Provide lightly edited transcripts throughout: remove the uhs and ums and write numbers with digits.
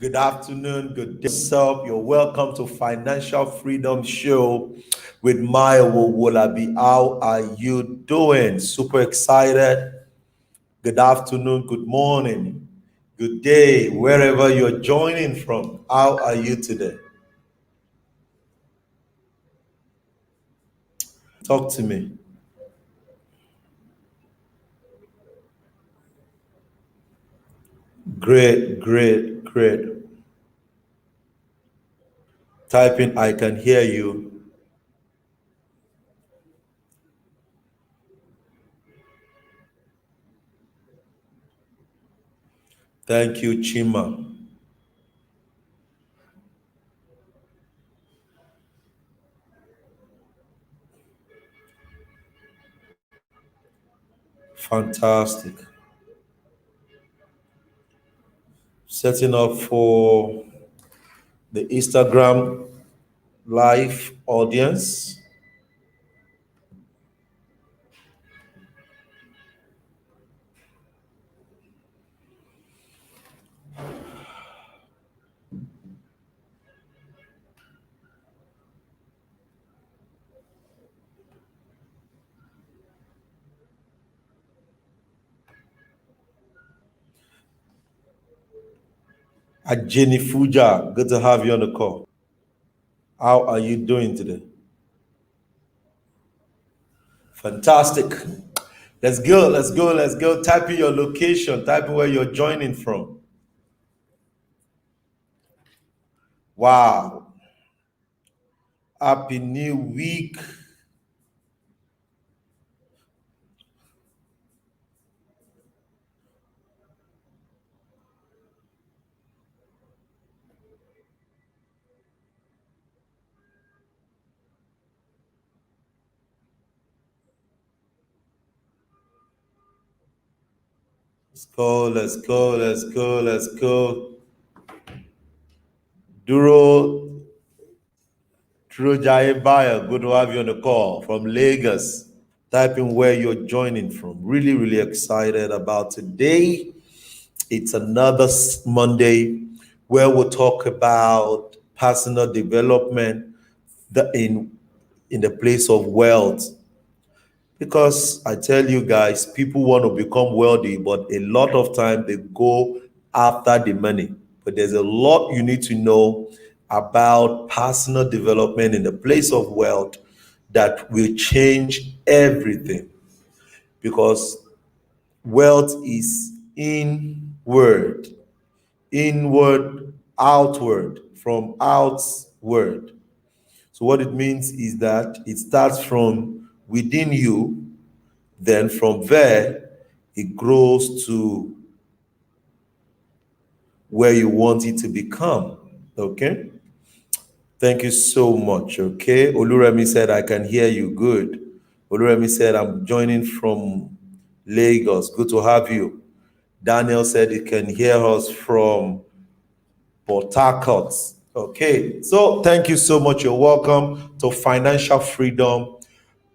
Good afternoon, good day, yourself. You're welcome to Financial Freedom Show with Maya Wolabi. How are you doing? Super excited. Good afternoon, good morning, good day, wherever you're joining from. How are you today? Talk to me. Great, great, great. Typing, I can hear you. Thank you, Chima. Fantastic. Setting up for the Instagram live audience. Jenny Fuja, good to have you on the call. How are you doing today? Fantastic. Let's go, let's go, let's go. Type in your location, type in where you're joining from. Wow. Happy New Week. Let's go, let's go, let's go, let's go. Duro Jayebaya, good to have you on the call from Lagos. Type in where you're joining from. Really, really excited about today. It's another Monday where we'll talk about personal development in the place of wealth. Because I tell you guys, people want to become wealthy, but a lot of time they go after the money. But there's a lot you need to know about personal development in the place of wealth that will change everything. Because wealth is inward, outward, from outward. So what it means is that it starts from within you, then from there it grows to where you want it to become. Okay? Thank you so much. Okay. Oluremi said, I can hear you. Good. Oluremi said, I'm joining from Lagos. Good to have you. Daniel said he can hear us from Port Harcourt. Okay, so thank you so much. You're welcome to Financial Freedom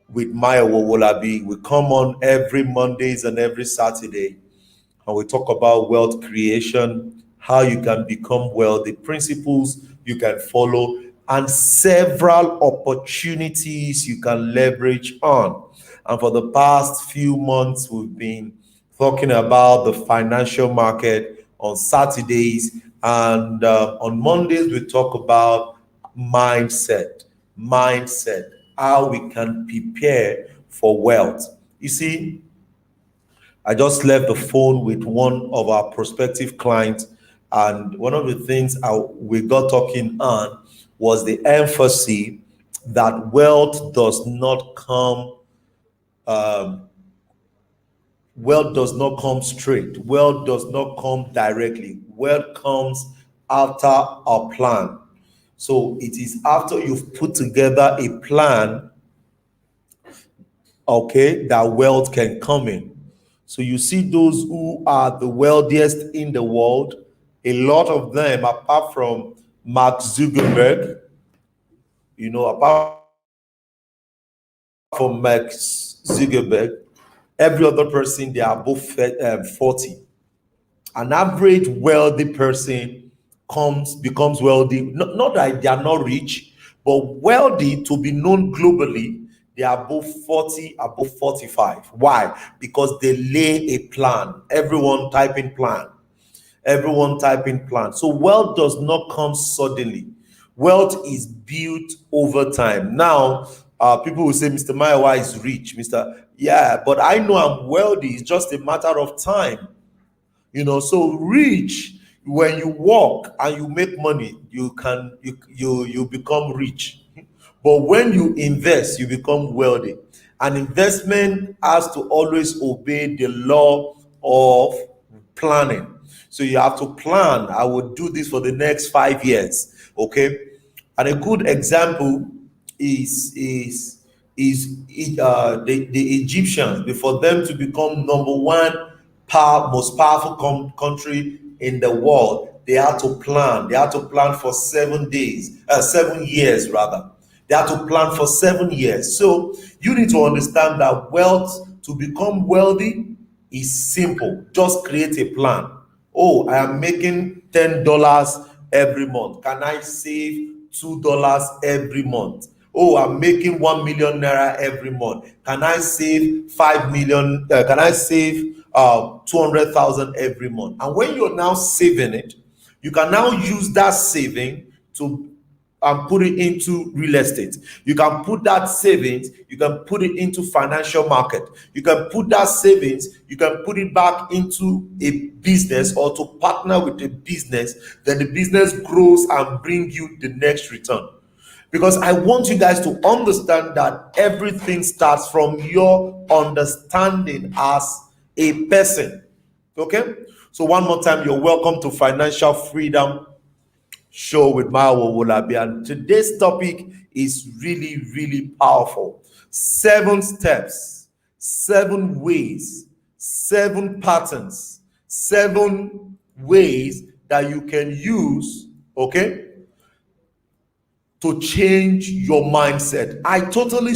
with Maya Wolabi. We come on every Mondays and every Saturday, and we talk about wealth creation, how you can become wealthy, principles you can follow, and several opportunities you can leverage on. And for the past few months, we've been talking about the financial market on Saturdays, and on Mondays, we talk about mindset, how we can prepare for wealth. You see, I just left the phone with one of our prospective clients, and one of the things we got talking on was the emphasis that wealth does not come, wealth does not come straight, wealth does not come directly, wealth comes after a plan. So it is after you've put together a plan, okay, that wealth can come in. So you see those who are the wealthiest in the world, a lot of them, apart from Mark Zuckerberg, apart from Mark Zuckerberg, Every other person, they are above 40. An average wealthy person becomes wealthy. Not that they are not rich, but wealthy to be known globally, they are above 40, above 45. Why? Because they lay a plan. Everyone typing plan. Everyone typing plan. So wealth does not come suddenly. Wealth is built over time. Now, people will say, Mr. Mayowa is rich. Yeah, but I know I'm wealthy. It's just a matter of time. So rich, when you work and you make money, you become rich. But when you invest, you become wealthy. An investment has to always obey the law of planning. So you have to plan. I will do this for the next 5 years. Okay. And a good example is the Egyptians. Before them to become number one most powerful country in the world, they had to plan. They had to plan for 7 days, 7 years rather. They had to plan for 7 years. So you need to understand that wealth, to become wealthy, is simple. Just create a plan. Oh, I am making $10 every month. Can I save $2 every month? Oh, I'm making 1 million naira every month. Can I save 5 million? Can I save 200,000 every month? And when you're now saving it, you can now use that saving to put it into real estate. You can put that savings, you can put it into financial market. You can put that savings, you can put it back into a business or to partner with a business. Then the business grows and bring you the next return. Because I want you guys to understand that everything starts from your understanding as a person. Okay? So one more time, you're welcome to Financial Freedom Show with Mayowa Owolabi. And today's topic is really, really powerful. 7 steps, 7 ways, 7 patterns, 7 ways that you can use, okay, to change your mindset. I totally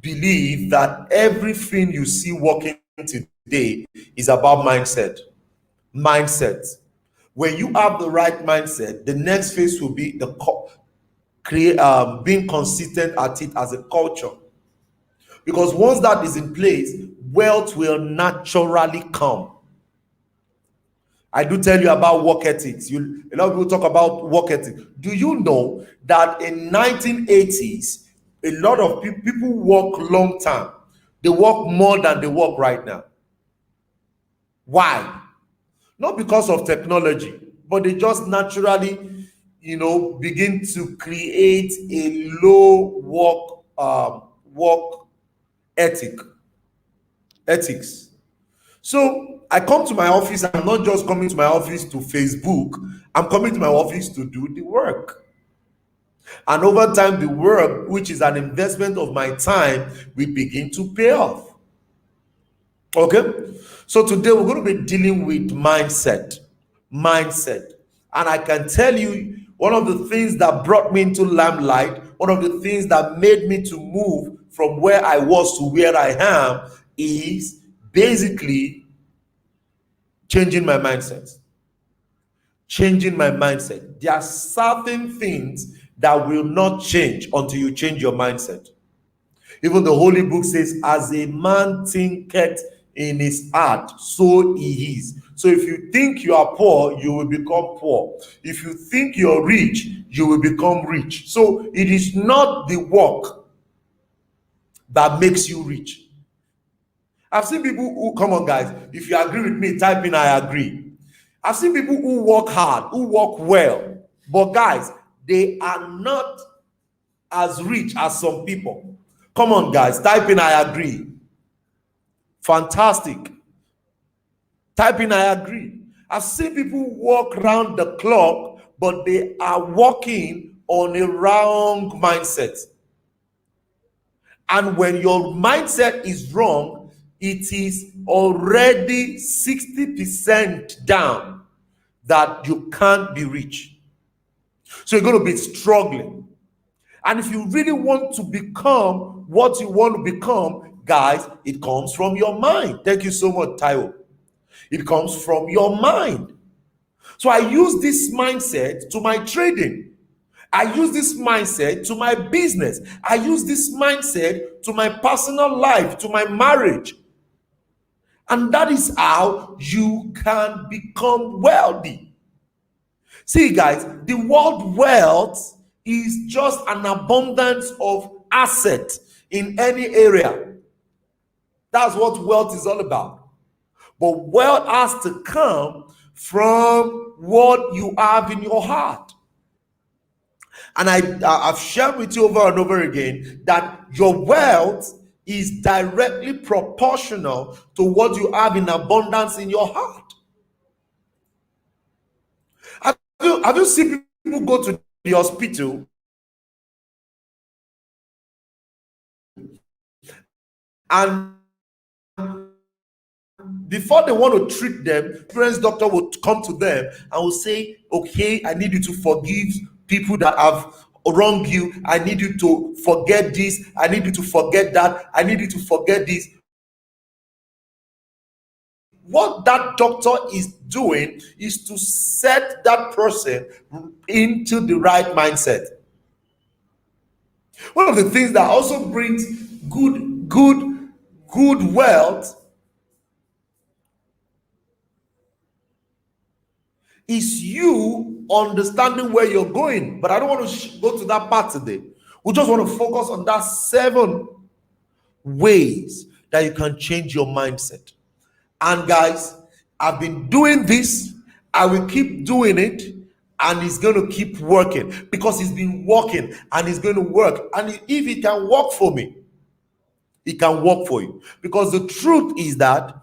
believe that everything you see working today is about mindset. Mindset. When you have the right mindset, the next phase will be being consistent at it as a culture. Because once that is in place, wealth will naturally come. I do tell you about work ethics. A lot of people talk about work ethics. Do you know that in 1980s, a lot of people work long term? They work more than they work right now. Work. Not because of technology, but they just naturally, begin to create a low work ethics. So I come to my office. I'm not just coming to my office to Facebook. I'm coming to my office to do the work. And over time, the work, which is an investment of my time, will begin to pay off. Okay? So today we're going to be dealing with mindset. Mindset. And I can tell you, one of the things that brought me into limelight, one of the things that made me to move from where I was to where I am, is basically changing my mindset. Changing my mindset. There are certain things that will not change until you change your mindset. Even the Holy Book says, as a man thinketh in his heart, so he is. So if you think you are poor, you will become poor. If you think you're rich, you will become rich. So it is not the work that makes you rich. I've seen people who, come on guys, if you agree with me, type in I agree. I've seen people who work hard, who work well, but guys, they are not as rich as some people. Come on guys, type in I agree. Fantastic. Type in I agree. I've seen people walk around the clock, but they are working on a wrong mindset. And when your mindset is wrong, it is already 60% down that you can't be rich. So you're going to be struggling. And if you really want to become what you want to become, Guys, it comes from your mind. Thank you so much, Taiwo. It comes from your mind. So I use this mindset to my trading. I use this mindset to my business. I use this mindset to my personal life, to my marriage. And that is how you can become wealthy. See, guys, the word wealth is just an abundance of asset in any area. That's what wealth is all about. But wealth has to come from what you have in your heart. And I've shared with you over and over again that your wealth is directly proportional to what you have in abundance in your heart. Have you seen people go to the hospital and before they want to treat them, the parents doctor will come to them and will say, okay, I need you to forgive people that have wronged you. I need you to forget this. I need you to forget that. I need you to forget this. What that doctor is doing is to set that person into the right mindset. One of the things that also brings good wealth is you understanding where you're going. But I don't want to go to that part today. We just want to focus on that 7 ways that you can change your mindset. And guys, I've been doing this. I will keep doing it. And it's going to keep working because it's been working and it's going to work. And if it can work for me, it can work for you. Because the truth is that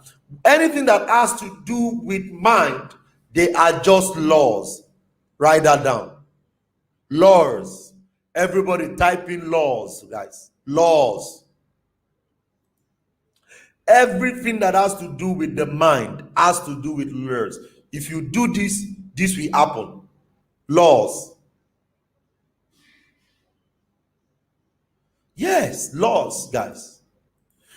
anything that has to do with mind, they are just laws. Write that down. Laws. Everybody type in laws, guys. Laws. Everything that has to do with the mind has to do with laws. If you do this, this will happen. Laws. Yes, laws, guys.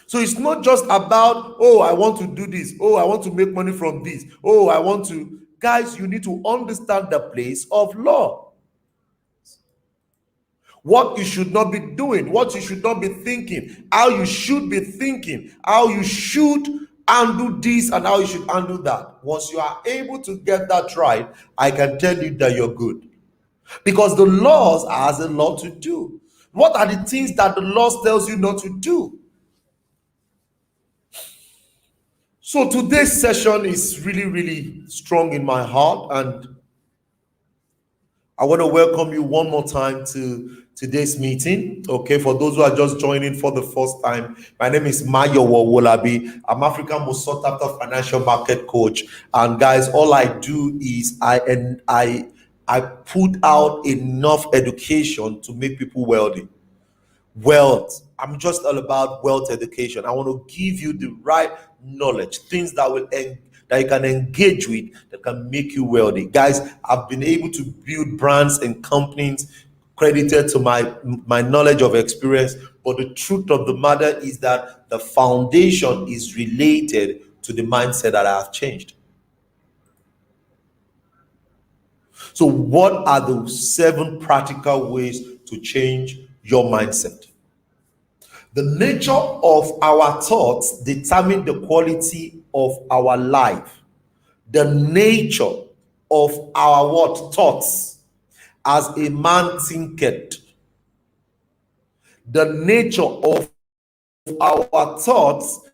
So it's not just about, oh, I want to do this. Oh, I want to make money from this. Oh, I want to. Guys, you need to understand the place of law. What you should not be doing, what you should not be thinking, how you should be thinking, how you should undo this and how you should undo that. Once you are able to get that right, I can tell you that you're good. Because the laws has a lot to do. What are the things that the laws tells you not to do? So today's session is really, really strong in my heart, and I want to welcome you one more time to today's meeting. Okay, for those who are just joining for the first time, my name is Mayo Wolabi. I'm African most sought after financial market coach, and guys, all I do is I put out enough education to make people wealthy. Wealth. I'm just all about wealth education. I want to give you the right knowledge, things that that you can engage with that can make you wealthy. Guys, I've been able to build brands and companies credited to my knowledge of experience, but the truth of the matter is that the foundation is related to the mindset that I have changed. So what are the 7 practical ways to change your mindset? The nature of our thoughts determine the quality of our life. The nature of our what? Thoughts. As a man thinketh. The nature of our thoughts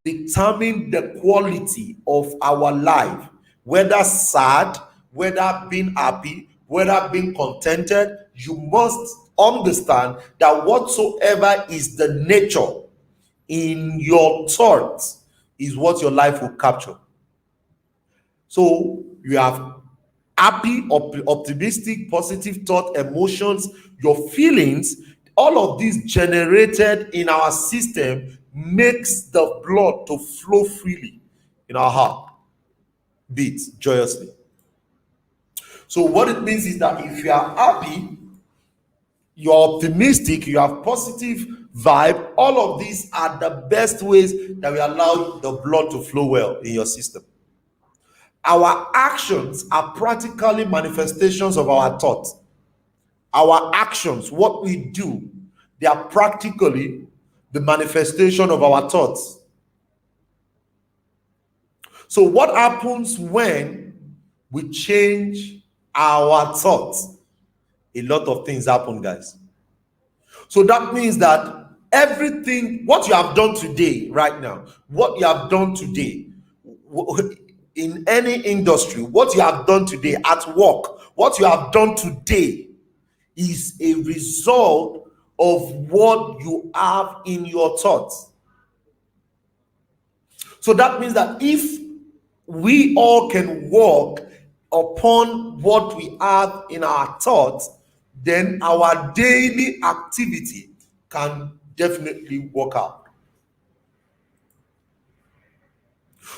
determine the quality of our life. Whether sad, whether being happy, whether being contented, you must understand that whatsoever is the nature in your thoughts is what your life will capture. So you have happy, optimistic, positive thought, emotions, your feelings, all of these generated in our system makes the blood to flow freely in our heart, beats joyously. So what it means is that if you are happy, you're optimistic, you have positive vibe, all of these are the best ways that we allow the blood to flow well in your system. Our actions are practically manifestations of our thoughts. Our actions, what we do, they are practically the manifestation of our thoughts. So what happens when we change our thoughts? A lot of things happen, guys. So that means that everything, what you have done today, right now, what you have done today, in any industry, what you have done today at work, what you have done today is a result of what you have in your thoughts. So that means that if we all can walk upon what we have in our thoughts, then our daily activity can definitely work out.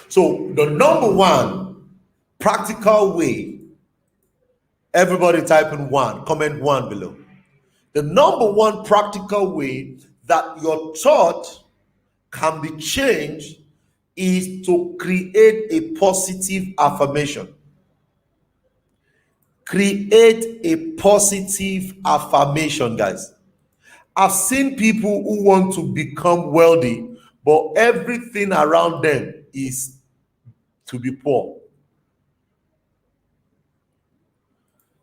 So the number one practical way, everybody type in one, comment one below. The number one practical way that your thought can be changed is to create a positive affirmation. Create a positive affirmation, guys. I've seen people who want to become wealthy, but everything around them is to be poor.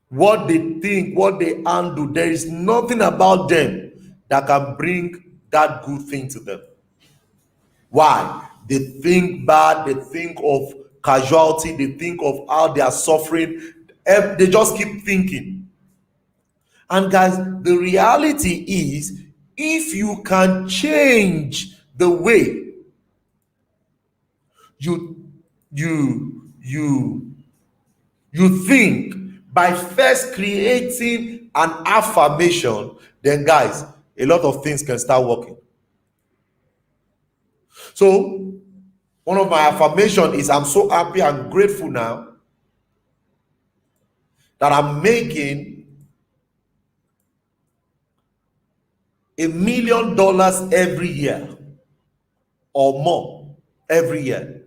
What they think, what they handle, there is nothing about them that can bring that good thing to them. Why? They think bad, they think of casualty, they think of how they are suffering. They just keep thinking. And guys, the reality is, if you can change the way you think by first creating an affirmation, then guys, a lot of things can start working. So one of my affirmations is, I'm so happy and grateful now that I'm making $1 million every year or more every year.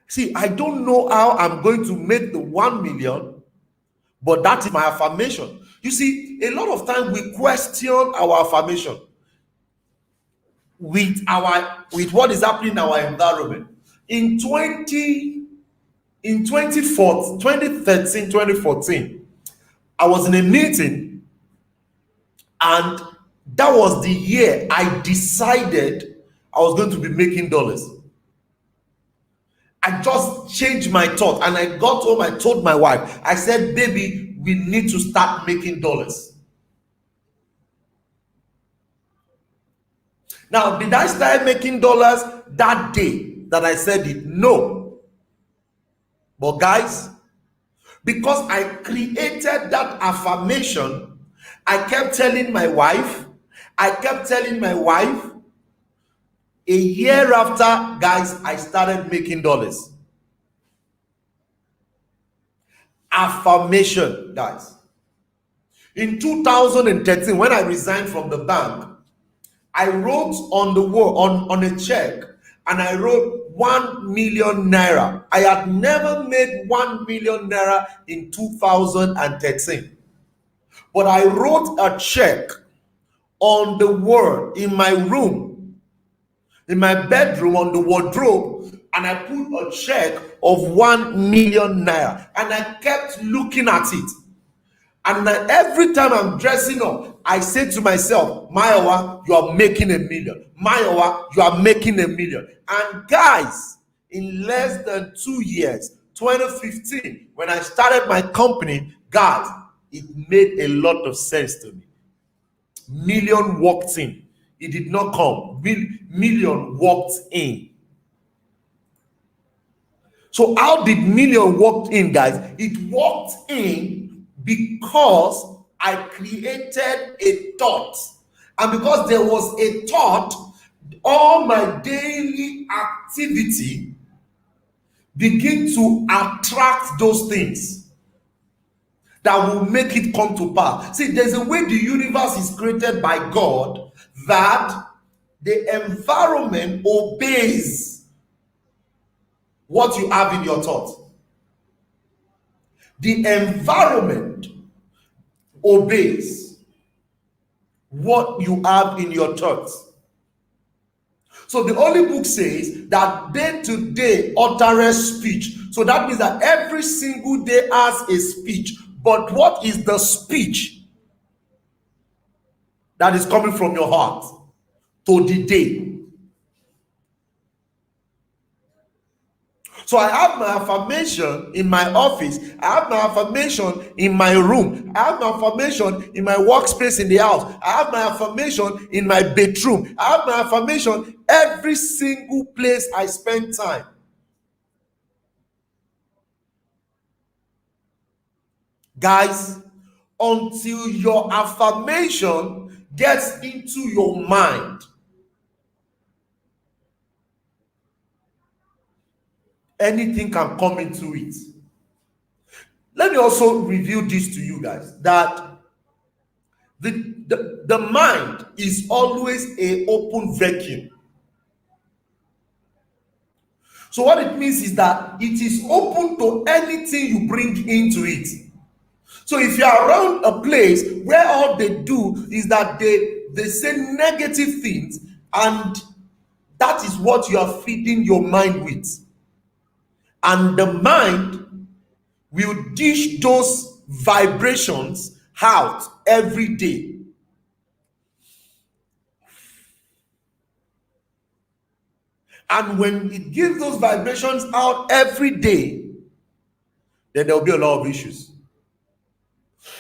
See, I don't know how I'm going to make the 1 million, but that is my affirmation. You see, a lot of times we question our affirmation with what is happening in our environment. In 2014, I was in a meeting, and that was the year I decided I was going to be making dollars. I just changed my thought, and I got home. I told my wife, I said, baby, we need to start making dollars. Now, did I start making dollars that day that I said it? No. But guys, because I created that affirmation, I kept telling my wife, a year after, guys, I started making dollars. Affirmation, guys. In 2013, when I resigned from the bank, I wrote on the wall, on a check, and I wrote 1 million naira. I had never made 1 million naira in 2013. But I wrote a check on the wall in my room, in my bedroom, on the wardrobe, and I put a check of 1 million naira, and I kept looking at it. And every time I'm dressing up, I say to myself, Mayowa, you are making $1 million. Mayowa, you are making $1 million. And guys, in less than 2 years, 2015, when I started my company, guys, it made a lot of sense to me. Million walked in. It did not come. Million walked in. So how did million walk in, guys? It walked in because I created a thought. And because there was a thought, all my daily activity begin to attract those things that will make it come to pass. See, there's a way the universe is created by God that the environment obeys what you have in your thoughts. The environment obeys what you have in your thoughts. So the Holy Book says that day to day uttereth speech. So that means that every single day has a speech. But what is the speech that is coming from your heart to the day? So I have my affirmation in my office. I have my affirmation in my room. I have my affirmation in my workspace in the house. I have my affirmation in my bedroom. I have my affirmation every single place I spend time. Guys, until your affirmation gets into your mind, anything can come into it. Let me also reveal this to you guys, that the mind is always an open vacuum. So what it means is that it is open to anything you bring into it. So if you are around a place where all they do is that they say negative things, and that is what you are feeding your mind with, and the mind will dish those vibrations out every day. And when it gives those vibrations out every day, then there will be a lot of issues.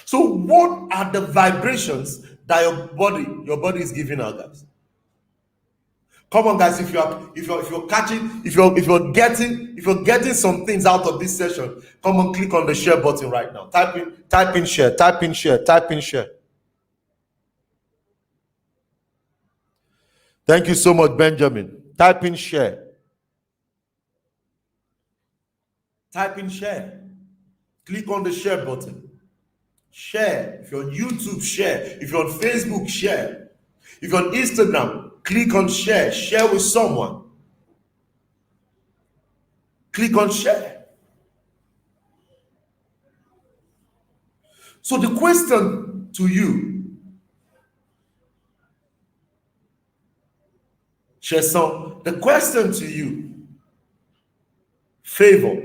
So what are the vibrations that your body is giving out, guys? Come on, guys, if you're getting some things out of this session, come on, click on the share button right now. Type in share, type in share, type in share. Thank you so much, Benjamin. Type in share. Type in share. Click on the share button. Share. If you're on YouTube, share. If you're on Facebook, share. If you're on Instagram, click on share. Share with someone. Click on share. So the question to you, Chesson, the question to you, Favor,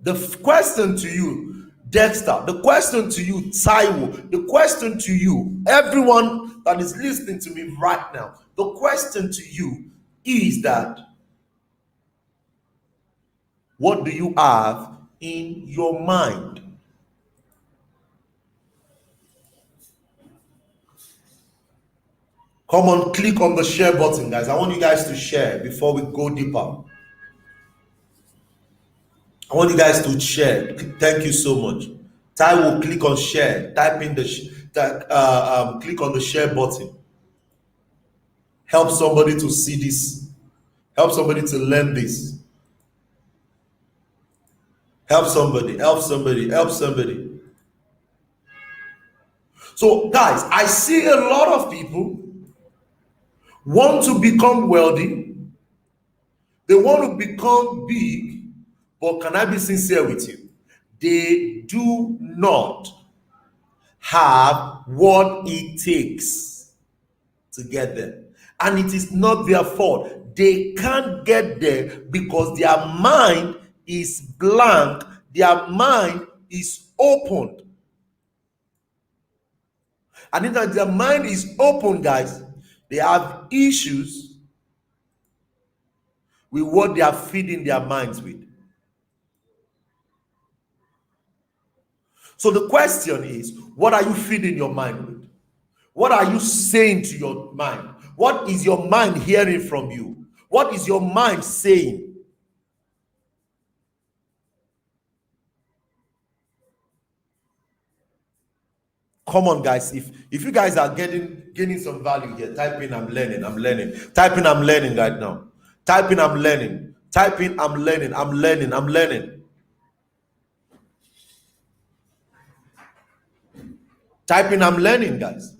the question to you, Dexter, the question to you, Taiwo, the question to you, everyone that is listening to me right now, the question to you is that, what do you have in your mind? Come on, click on the share button, guys. I want you guys to share before we go deeper. I want you guys to share. Thank you so much. Taiwo, click on share. Type in click on the share button. Help somebody to see this. Help somebody to learn this. Help somebody. Help somebody. Help somebody. So, guys, I see a lot of people want to become wealthy. They want to become big, but can I be sincere with you? They do not have what it takes to get there. And it is not their fault. They can't get there because their mind is blank, their mind is opened. And if their mind is open, guys, they have issues with what they are feeding their minds with. So the question is, what are you feeding your mind with? What are you saying to your mind? What is your mind hearing from you? What is your mind saying? Come on, guys. If you guys are gaining some value here, type in I'm learning. Type in I'm learning right now. Type in I'm learning. Type in I'm learning. I'm learning. Type in I'm learning, guys.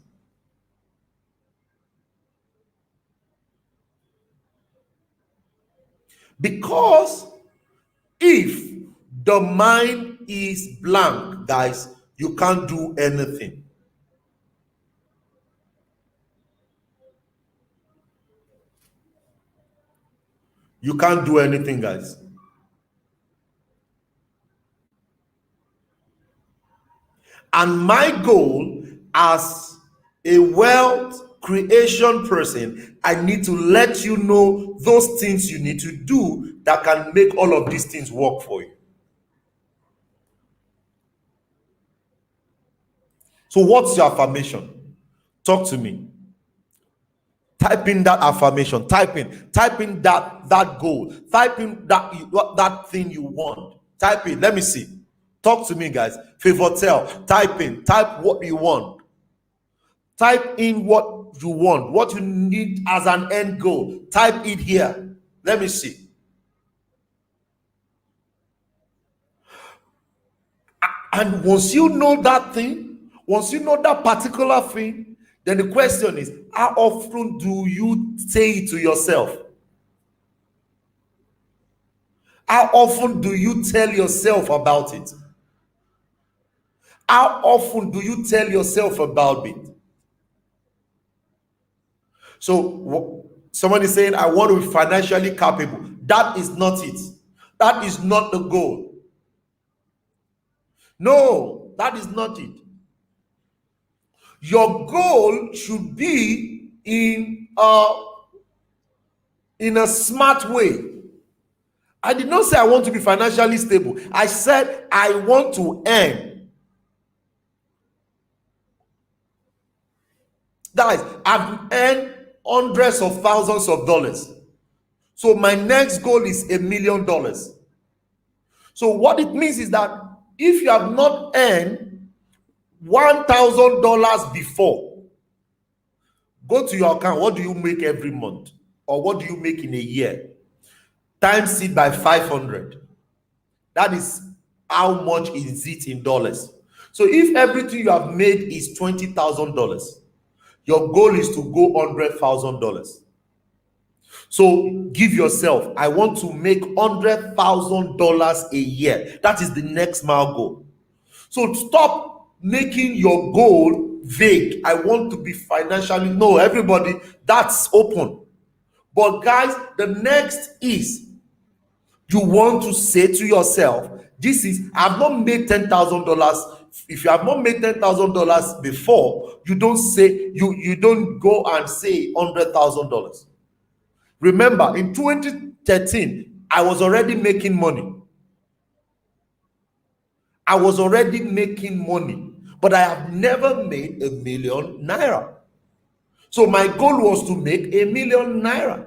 Because if the mind is blank, guys, you can't do anything. You can't do anything, guys. And my goal as a wealth creation person, I need to let you know those things you need to do that can make all of these things work for you. So what's your affirmation? Talk to me. Type in that affirmation. Type in that goal. Type in that thing you want. Type in. Let me see. Talk to me, guys. Favor type what you want. Type in what you want, what you need as an end goal. Type it here. Let me see. And once you know that thing, once you know that particular thing, then the question is, how often do you say it to yourself? How often do you tell yourself about it? How often do you tell yourself about it? So someone is saying, I want to be financially capable. That is not it. That is not the goal. No, that is not it. Your goal should be in a smart way. I did not say I want to be financially stable. I said I want to earn. Guys, I've earned hundreds of thousands of dollars. So my next goal is $1 million. So what it means is that if you have not earned $1,000 before, go to your account. What do you make every month? Or what do you make in a year? Times it by 500. That is how much is it in dollars. So if everything you have made is $20,000, your goal is to go $100,000. So give yourself, I want to make $100,000 a year. That is the next mile goal. So stop making your goal vague. I want to be financially, no, everybody, that's open. But guys, the next is you want to say to yourself, this is, I've not made $10,000. If you have not made $10,000 before, you don't say, you don't go and say $100,000. Remember, in 2013, I was already making money. I was already making money, but I have never made ₦1 million. So my goal was to make ₦1 million.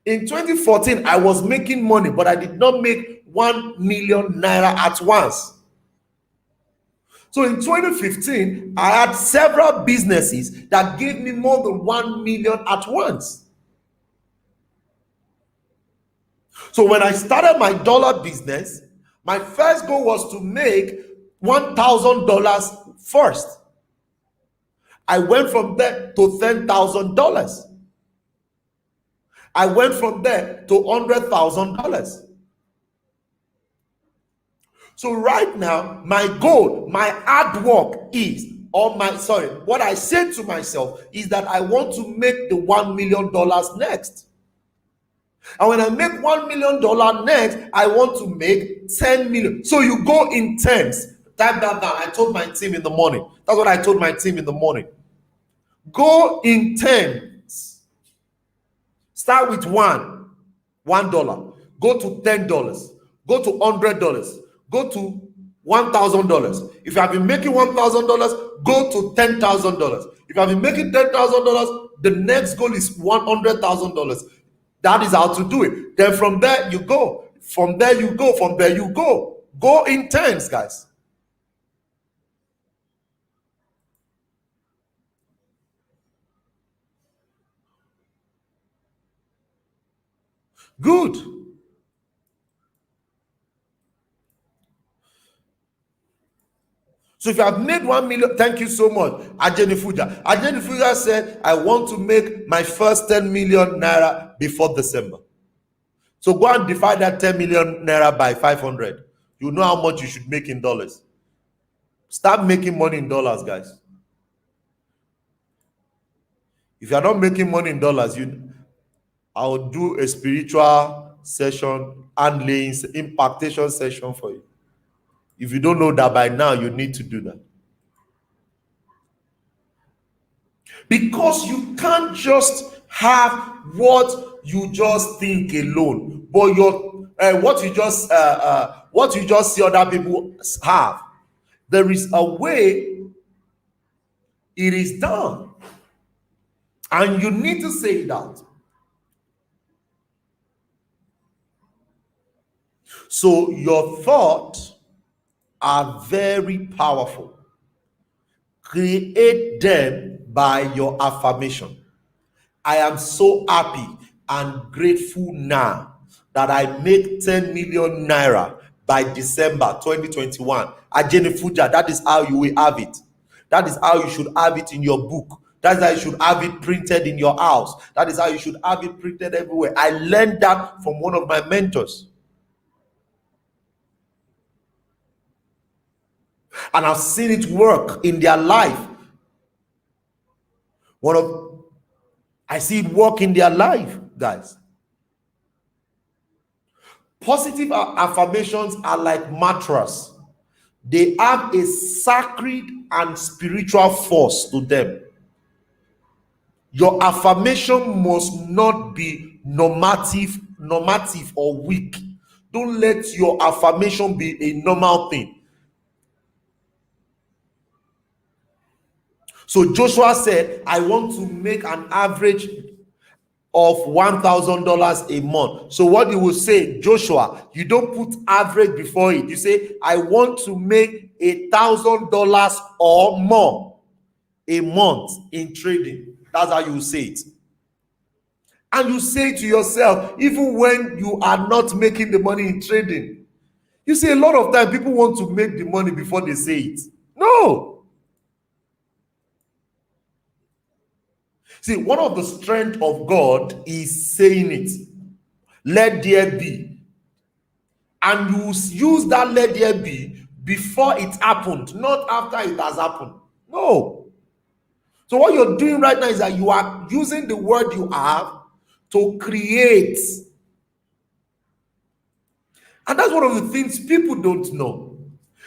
In 2014, I was making money, but I did not make ₦1 million at once. So in 2015, I had several businesses that gave me more than 1 million at once. So when I started my dollar business, my first goal was to make $1,000 first. I went from there to $10,000. I went from there to $100,000. So right now, my goal, my hard work is, what I said to myself is that I want to make the $1 million next. And when I make $1 million next, I want to make 10 million. So you go in tens. Type that down. I told my team in the morning. That's what I told my team in the morning. Go in tens. Start with $1. Go to $10. Go to $100. Go to $1,000. If you have been making $1,000, go to $10,000. If you have been making $10,000, the next goal is $100,000. That is how to do it. Then from there you go. From there you go. From there you go. Go in tens, guys. Good. So if you have made 1 million, thank you so much. Ajeni Fuja. Ajeni Fuja said, I want to make my first 10 million naira before December. So go and divide that 10 million naira by 500. You know how much you should make in dollars. Start making money in dollars, guys. If you're not making money in dollars, I'll do a spiritual session and laying impactation session for you. If you don't know that by now, you need to do that. Because you can't just have what you just think alone, but what you just see other people have. There is a way it is done, and you need to say that. So your thoughts are very powerful. Create them by your affirmation. I am so happy and grateful now that I make 10 million naira by December 2021. Ajene Fuja, that is how you will have it. That is how you should have it in your book. That is how you should have it printed in your house. That is how you should have it printed everywhere. I learned that from one of my mentors. And I've seen it work in their life. I see it work in their life, guys. Positive affirmations are like mattress. They have a sacred and spiritual force to them. Your affirmation must not be normative or weak. Don't let your affirmation be a normal thing. So Joshua said, I want to make an average of $1,000 a month. So what you will say, Joshua, you don't put average before it. You say, I want to make $1,000 or more a month in trading. That's how you say it. And you say to yourself, even when you are not making the money in trading, you see, a lot of time people want to make the money before they say it. No. See, one of the strength of God is saying it. Let there be. And you use that let there be before it happened, not after it has happened. No. So what you're doing right now is that you are using the word you have to create. And that's one of the things people don't know.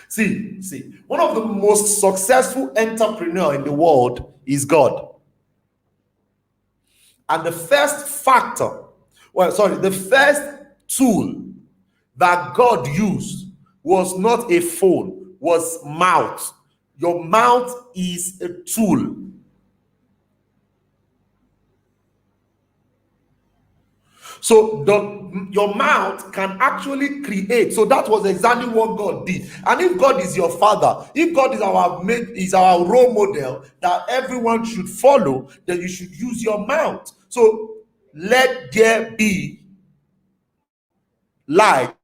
See, one of the most successful entrepreneurs in the world is God. And the first tool that God used was not a phone, was mouth. Your mouth is a tool. So your mouth can actually create. So that was exactly what God did. And if God is your father, if God is our role model that everyone should follow, then you should use your mouth. So let there be light,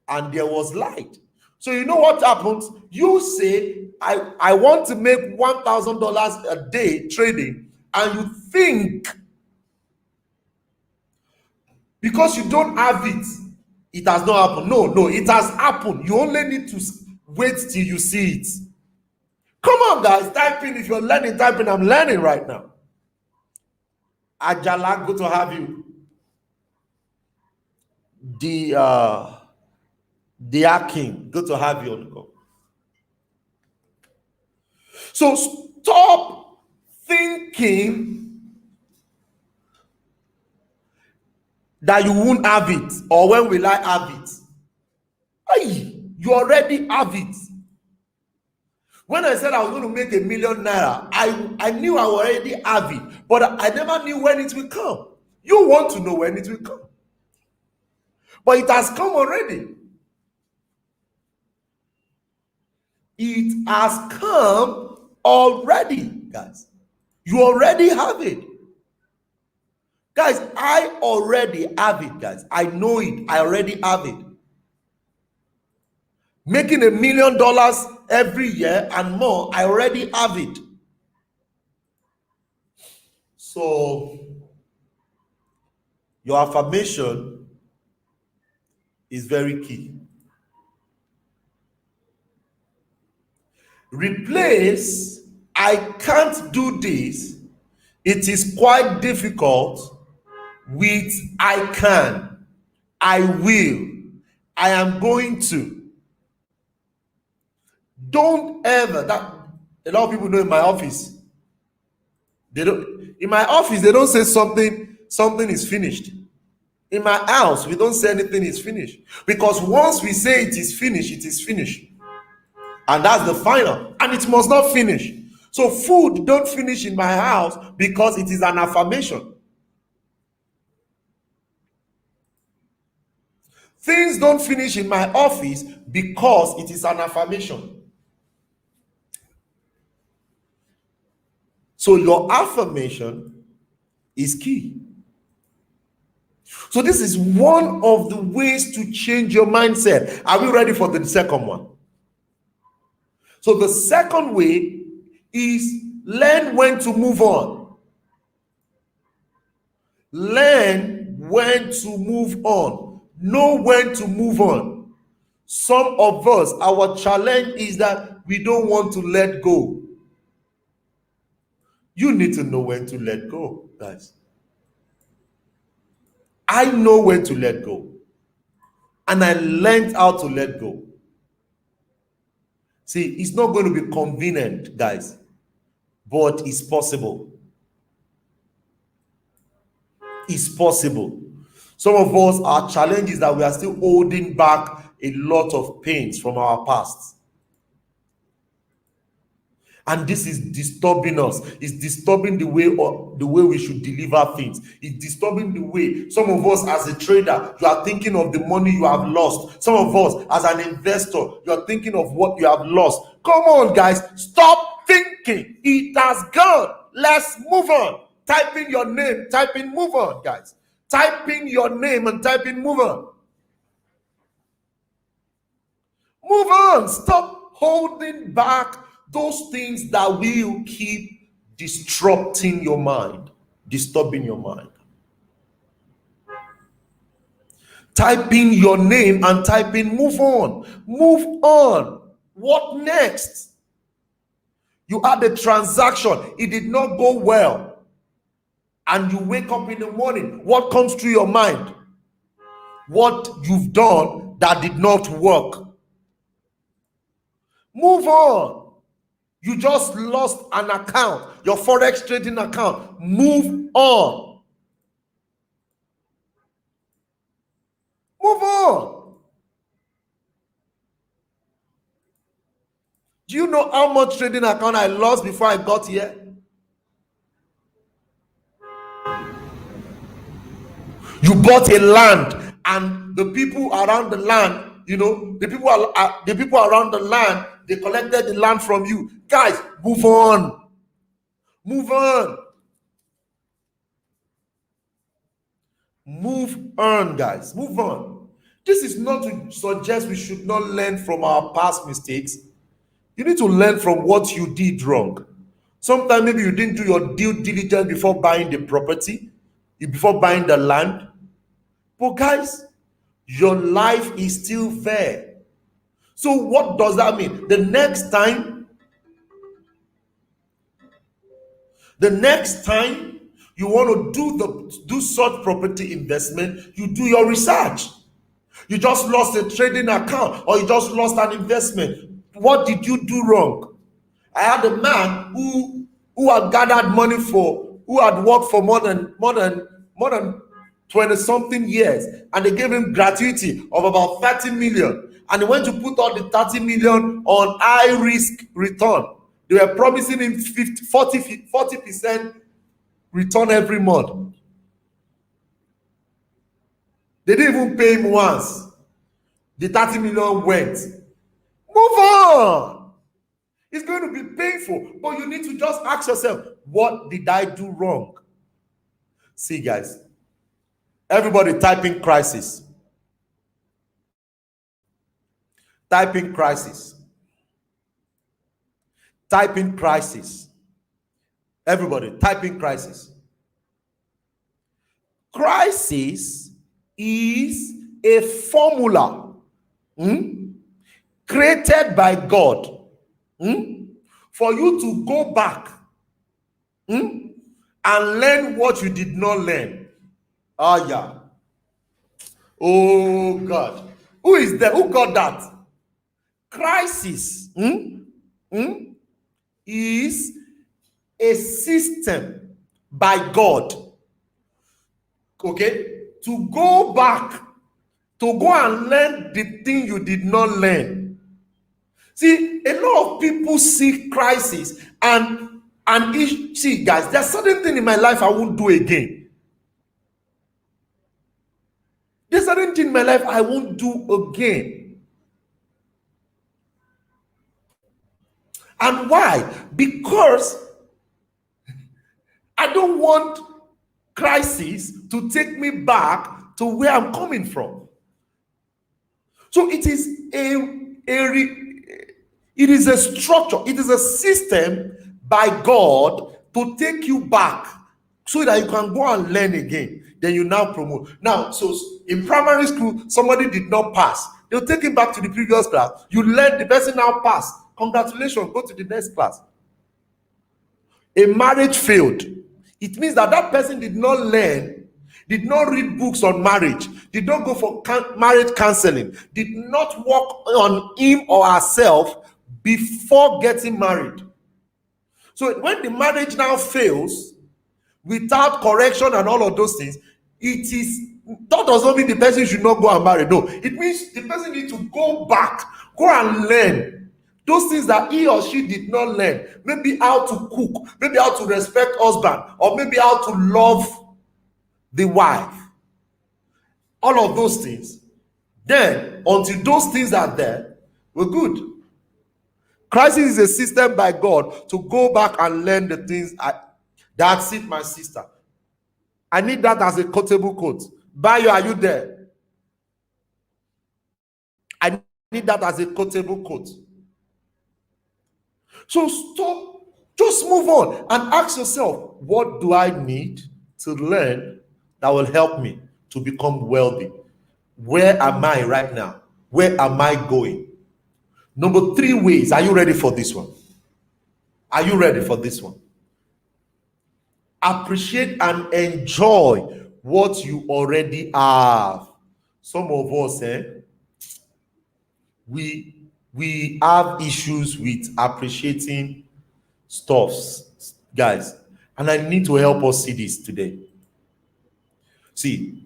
and there was light. So you know what happens? You say, I want to make $1,000 a day trading, and you think because you don't have it, it has not happened. No, it has happened. You only need to wait till you see it. Come on, guys, type in. If you're learning, type in. I'm learning right now. Ajala, good to have you. The Akin, good to have you on the call. So stop thinking that you won't have it, or when will I have it? Hey, you already have it. When I said I was going to make $1 million naira, I knew I already have it, but I never knew when it will come. You want to know when it will come, but it has come already. It has come already, guys. You already have it. Guys, I already have it, guys. I know it. I already have it. Making $1 million every year and more, I already have it. So Your affirmation is very key. Replace "I can't do this, it is quite difficult" with "I can, I will, I am going to." Don't ever, that a lot of people know in my office, they don't, in my office they don't say something is finished. In my house, we don't say anything is finished, because once we say it is finished, it is finished, and that's the final, and it must not finish. So food don't finish in my house because it is an affirmation. Things don't finish in my office because it is an affirmation. So your affirmation is key. So this is one of the ways to change your mindset. Are we ready for the second one? So the second way is learn when to move on. Learn when to move on. Know when to move on. Some of us, our challenge is that we don't want to let go. You need to know when to let go, guys. I know when to let go, and I learned how to let go. See, it's not going to be convenient, guys, but it's possible. It's possible. Some of us, our challenge is that we are still holding back a lot of pains from our past. And this is disturbing us. It's disturbing the way we should deliver things. It's disturbing the way some of us, as a trader, you are thinking of the money you have lost. Some of us, as an investor, you are thinking of what you have lost. Come on, guys, stop thinking. It has gone. Let's move on. Type in your name. Type in "move on," guys. Type in your name and type in "move on." Move on. Stop holding back those things that will keep disrupting your mind, disturbing your mind. Type in your name and type in "move on." Move on. What next? You had a transaction, it did not go well, and you wake up in the morning. What comes through your mind? What you've done that did not work. Move on. You just lost an account, your forex trading account. Move on. Move on. Do you know how much trading account I lost before I got here? You bought a land, and the people around the land, the people around the land, they collected the land from you. Guys, move on. Move on. Move on, guys. Move on. This is not to suggest we should not learn from our past mistakes. You need to learn from what you did wrong. Sometimes maybe you didn't do your due diligence before buying the property, before buying the land. But guys, your life is still there. So what does that mean? The next time you want to do such property investment, you do your research. You just lost a trading account, or you just lost an investment. What did you do wrong? I had a man who had gathered money who had worked for more than 20 something years, and they gave him gratuity of about 30 million, and he went to put all the 30 million on high risk return. They were promising him 40% return every month. They didn't even pay him once. The 30 million went. Move on. It's going to be painful, but you need to just ask yourself, what did I do wrong? See, guys, everybody type in crisis. Type in crisis. Type in crisis. Everybody type in crisis. Crisis is a formula created by God for you to go back and learn what you did not learn. Ah, yeah. Oh, God. Who is there? Who got that? Crisis is a system by God, okay, to go back, to go and learn the thing you did not learn. See, a lot of people see crisis and see, guys, there's certain thing in my life I won't do again. There's certain thing in my life I won't do again. And why? Because I don't want crisis to take me back to where I'm coming from. So it is it is a structure, it is a system by God to take you back so that you can go and learn again. Then you now promote. Now, so in primary school, somebody did not pass. They'll take him back to the previous class. You learn, the person now passed. Congratulations, go to the next class. A marriage failed. It means that that person did not learn, did not read books on marriage, did not go for marriage counseling, did not work on him or herself before getting married. So when the marriage now fails, without correction and all of those things, that does not mean the person should not go and marry. No, it means the person needs to go back, go and learn those things that he or she did not learn. Maybe how to cook, maybe how to respect husband, or maybe how to love the wife. All of those things. Then, until those things are there, we're good. Crisis is a system by God to go back and learn the things. That's it, my sister. I need that as a quotable quote. Bayo, are you there? I need that as a quotable quote. So stop, just move on and ask yourself, what do I need to learn that will help me to become wealthy? Where am I right now? Where am I going? Number 3 ways. Are you ready for this one? Are you ready for this one? Appreciate and enjoy what you already have. Some of us, we have issues with appreciating stuffs, guys, and I need to help us see this today. See,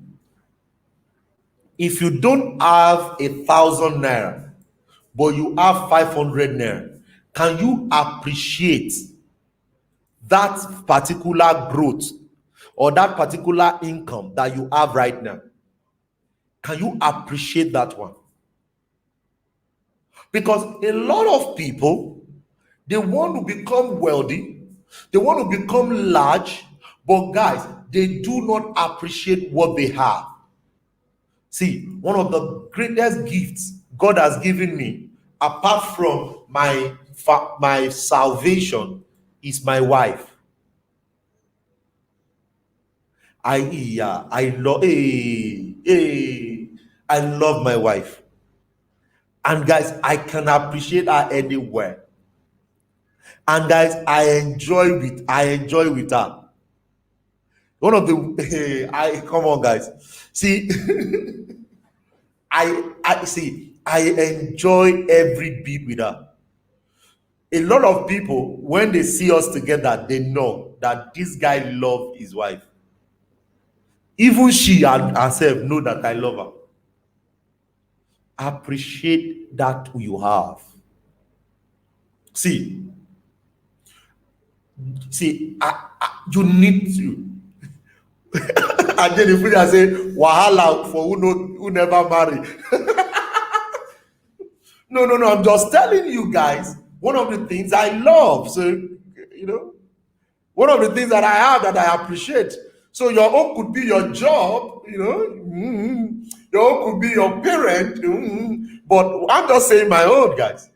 if you don't have 1,000 naira, but you have 500 naira, can you appreciate that particular growth or that particular income that you have right now? Can you appreciate that one? Because a lot of people, they want to become wealthy, they want to become large, but guys, they do not appreciate what they have. See, one of the greatest gifts God has given me, apart from my salvation, is my wife. I love my wife. And guys, I can appreciate her anywhere. And guys, I enjoy with her. One of the come on, guys. See, I enjoy every bit with her. A lot of people, when they see us together, they know that this guy loves his wife. Even she and herself know that I love her. Appreciate that you have. See, you need to. And then if we say wahala for who never marry. No, I'm just telling you guys, one of the things I love. So, one of the things that I have that I appreciate. So your own could be your job, your own could be your parent, but I'm just saying my own, guys.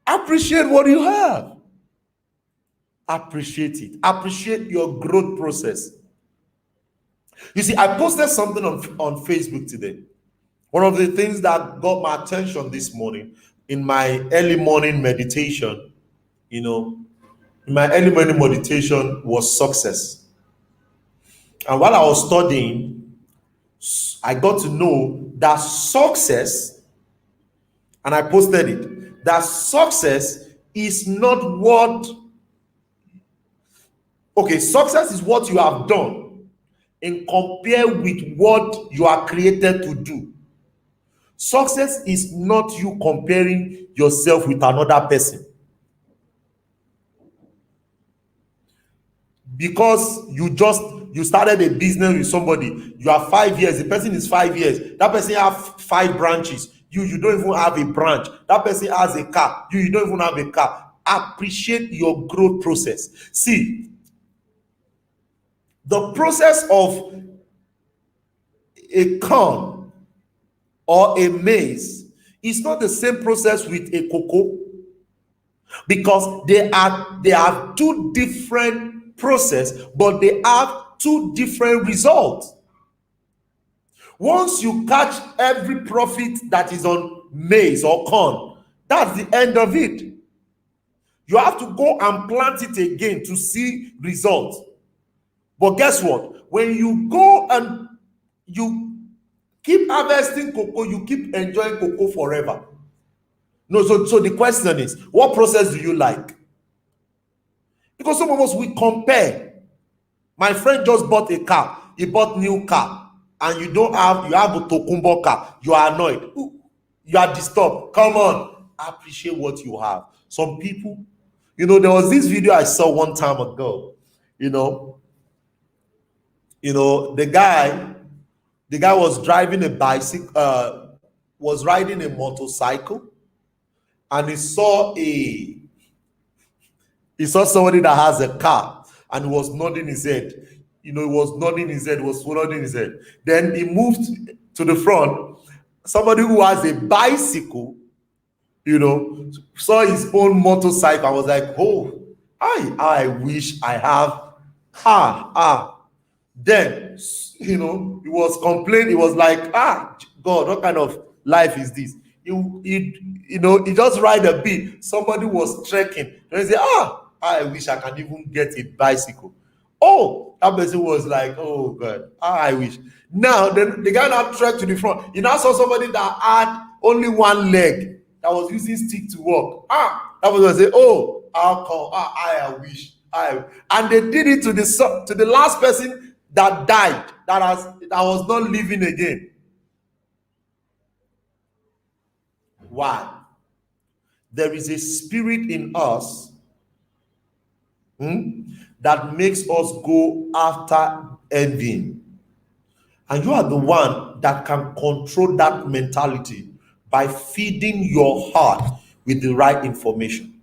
Appreciate what you have. Appreciate it. Appreciate your growth process. You see, I posted something on Facebook today. One of the things that got my attention this morning in my early morning meditation, you know, in my early morning meditation was success. And while I was studying, I got to know that success, and I posted it, that success is not what, okay, success is what you have done and compare with what you are created to do. Success is not you comparing yourself with another person. Because you started a business with somebody, you are 5 years, the person is 5 years, that person have 5 branches, you don't even have a branch, that person has a car, you don't even have a car. Appreciate your growth process. See, the process of a corn or a maize is not the same process with a cocoa, because they are two different process, but they have two different results. Once you catch every profit that is on maize or corn, that's the end of it. You have to go and plant it again to see results. But guess what? When you go and you keep harvesting cocoa, you keep enjoying cocoa forever. No, so the question is, what process do you like? Because some of us, we compare. My friend just bought a car. He bought new car, and you have a Tokumbo car. You are annoyed. Ooh, you are disturbed. Come on, appreciate what you have. Some people, there was this video I saw one time ago. The guy was driving a bicycle, was riding a motorcycle, and he saw somebody that has a car, and he was nodding his head. He was nodding his head, Then he moved to the front. Somebody who has a bicycle, saw his own motorcycle. I was like, oh, I wish I have. Then, he was complaining. He was like, God, what kind of life is this? He just ride a bit. Somebody was trekking. And he said, I wish I can even get a bicycle. Oh, that person was like, oh God, I wish. Now, the guy now trekked to the front. He now saw somebody that had only one leg, that was using stick to walk. That person say, oh, how come? I wish. And they did it to the last person that died, that was not living again. Why? There is a spirit in us that makes us go after envying. And you are the one that can control that mentality by feeding your heart with the right information.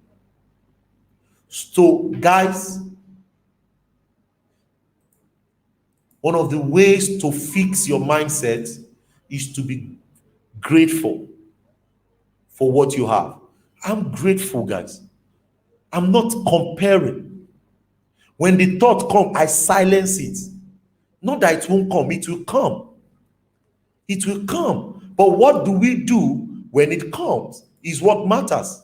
So, guys, one of the ways to fix your mindset is to be grateful for what you have. I'm grateful, guys. I'm not comparing. When the thought comes, I silence it. Not that it won't come, it will come. It will come. But what do we do when it comes is what matters.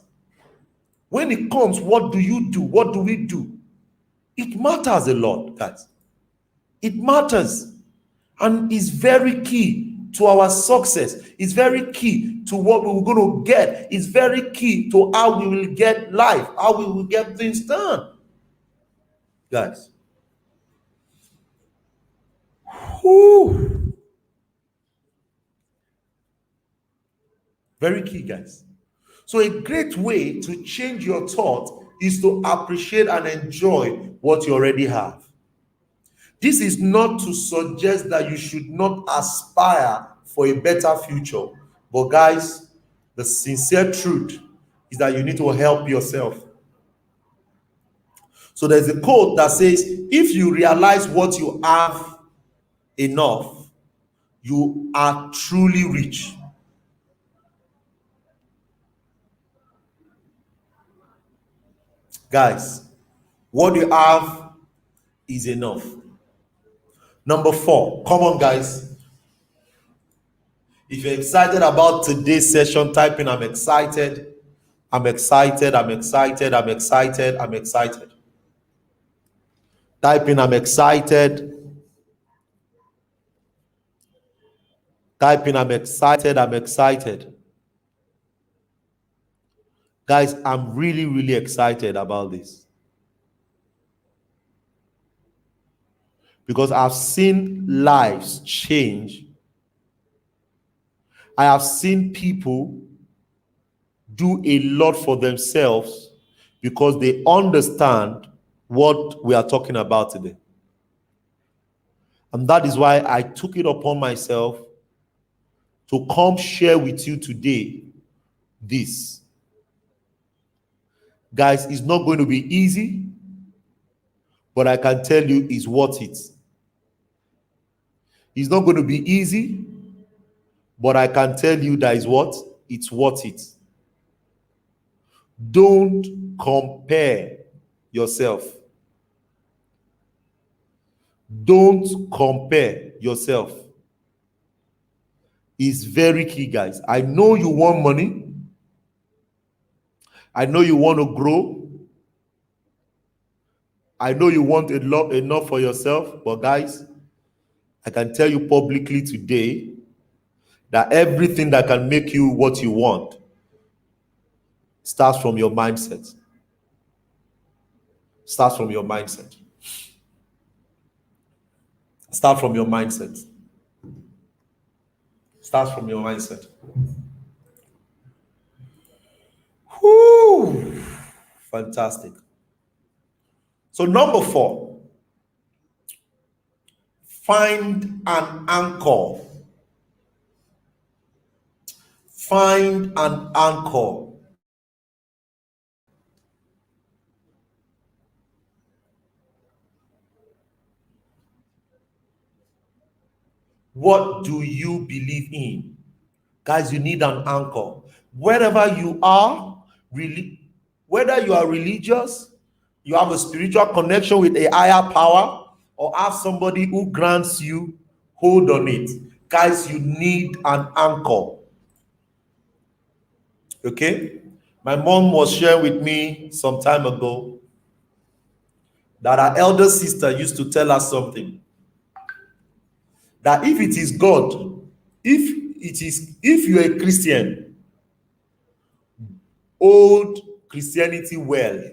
When it comes, what do you do? What do we do? It matters a lot, guys. It matters. And it's very key to our success. It's very key to what we're going to get. It's very key to how we will get life, how we will get things done. Guys. Whew. Very key, guys. So a great way to change your thought is to appreciate and enjoy what you already have. This is not to suggest that you should not aspire for a better future. But guys, the sincere truth is that you need to help yourself. So there's a quote that says, if you realize what you have enough, you are truly rich. Guys, What you have is enough. Number 4, come on, guys. If you're excited about today's session, type in I'm excited. I'm excited. I'm excited. I'm excited. I'm excited. Type in I'm excited. Type in I'm excited. I'm excited. Guys, I'm really, really excited about this. Because I've seen lives change. I have seen people do a lot for themselves because they understand what we are talking about today. And that is why I took it upon myself to come share with you today this. Guys, it's not going to be easy, but I can tell you it's worth it. It's not going to be easy, but I can tell you that is what? It's worth it. Don't compare yourself. Don't compare yourself. It's very key, guys. I know you want money. I know you want to grow. I know you want a lot enough for yourself, but guys, I can tell you publicly today that everything that can make you what you want starts from your mindset. Starts from your mindset. Start from your mindset. Starts from your mindset. Whoo! Fantastic. So number 4, find an anchor. Find an anchor. What do you believe in? Guys, you need an anchor. Wherever you are, really, whether you are religious, you have a spiritual connection with a higher power, or have somebody who grants you, hold on it. Guys, you need an anchor. Okay? My mom was sharing with me some time ago that our elder sister used to tell us something. That if it is God, if you're a Christian, hold Christianity well.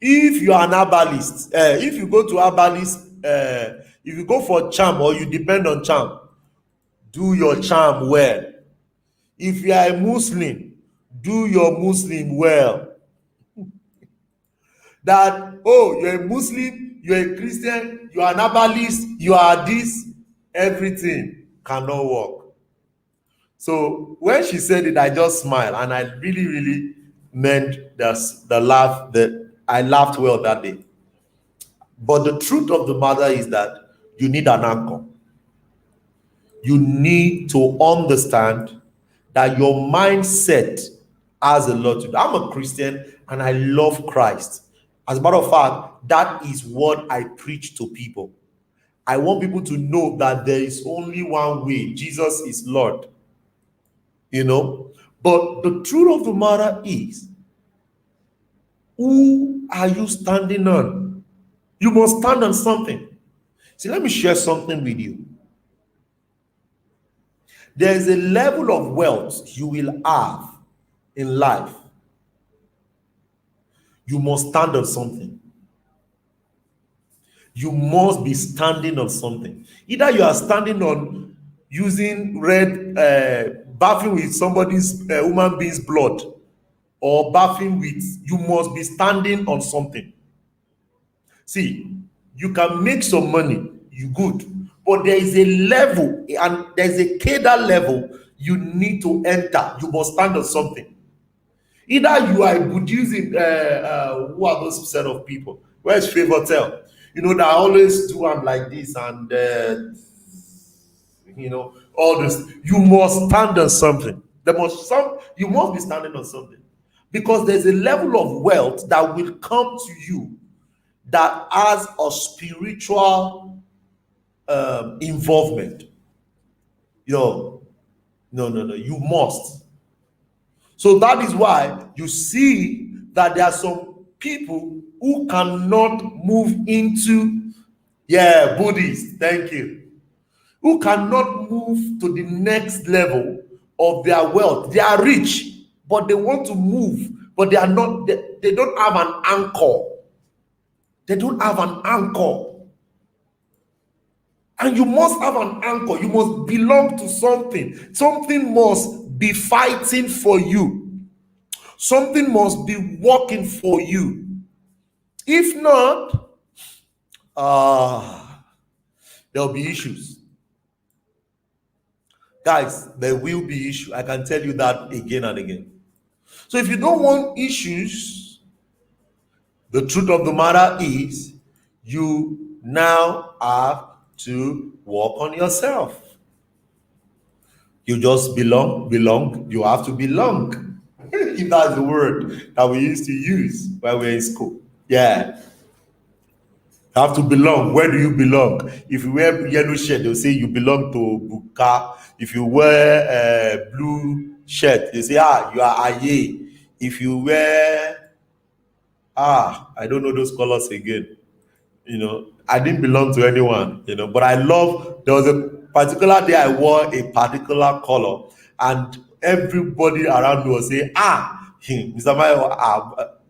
If you are an herbalist, if you go to herbalist, if you go for charm or you depend on charm, do your charm well. If you are a Muslim, do your Muslim well. That, oh, you're a Muslim, you're a Christian, you are an herbalist, you are this, everything cannot work. So when she said it, I just smiled, and I really, really meant the laugh that I laughed well that day. But the truth of the matter is that you need an anchor. You need to understand that your mindset has a lot to do. I'm a Christian and I love Christ. As a matter of fact, that is what I preach to people. I want people to know that there is only one way. Jesus is Lord. You know? But the truth of the matter is, who are you standing on? You must stand on something. See, let me share something with you. There is a level of wealth you will have in life. You must stand on something. You must be standing on something. Either you are standing on using bathing with somebody's human being's blood, or bathing with, you must be standing on something. See, you can make some money, you good, but there is a level, and there's a cadre level you need to enter. You must stand on something. Either you are a Buddhism, who are those set of people? Where's Favotel? You know, that always do them like this, and you know, all this. You must stand on something. You must be standing on something. Because there's a level of wealth that will come to you that has a spiritual involvement. No, no. You must. So that is why you see that there are some people who cannot move into, Buddhists, thank you, who cannot move to the next level of their wealth. They are rich, but they want to move, but they are not, they don't have an anchor. They don't have an anchor. And you must have an anchor. You must belong to something. Something must be fighting for you. Something must be working for you. If not, there'll be issues. Guys, there will be issues. I can tell you that again and again. So if you don't want issues, the truth of the matter is you now have to work on yourself. You just belong. You have to belong. If that's the word that we used to use when we were in school. Yeah. You have to belong. Where do you belong? If you wear yellow shirt, they'll say you belong to Buka. If you wear a blue shirt, they say, you are Aye. If you wear, I don't know those colors again. I didn't belong to anyone, but I love, there was a particular day I wore a particular color and everybody around me was saying, Mr. Mayo,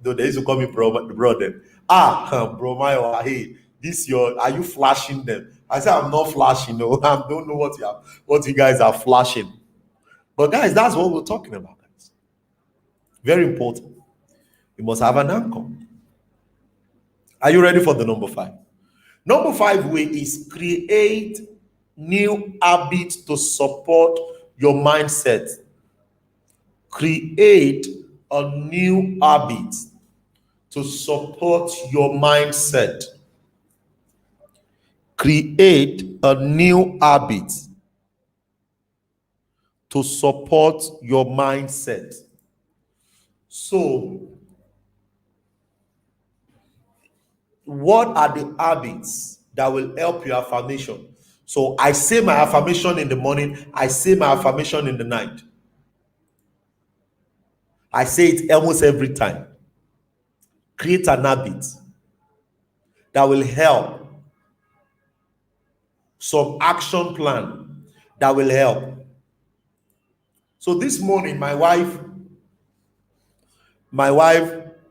they used to call me bro then. Bro Mayo, hey, are you flashing them? I said, I'm not flashing, no, I don't know what you guys are flashing. But guys, that's what we're talking about, guys. Very important. You must have an anchor. Are you ready for the number 5? Number 5 way is create new habits to support your mindset. Create a new habit to support your mindset. Create a new habit to support your mindset. So, what are the habits that will help your affirmation? So I say my affirmation in the morning, I say my affirmation in the night. I say it almost every time. Create an habit that will help. Some action plan that will help. So this morning, my wife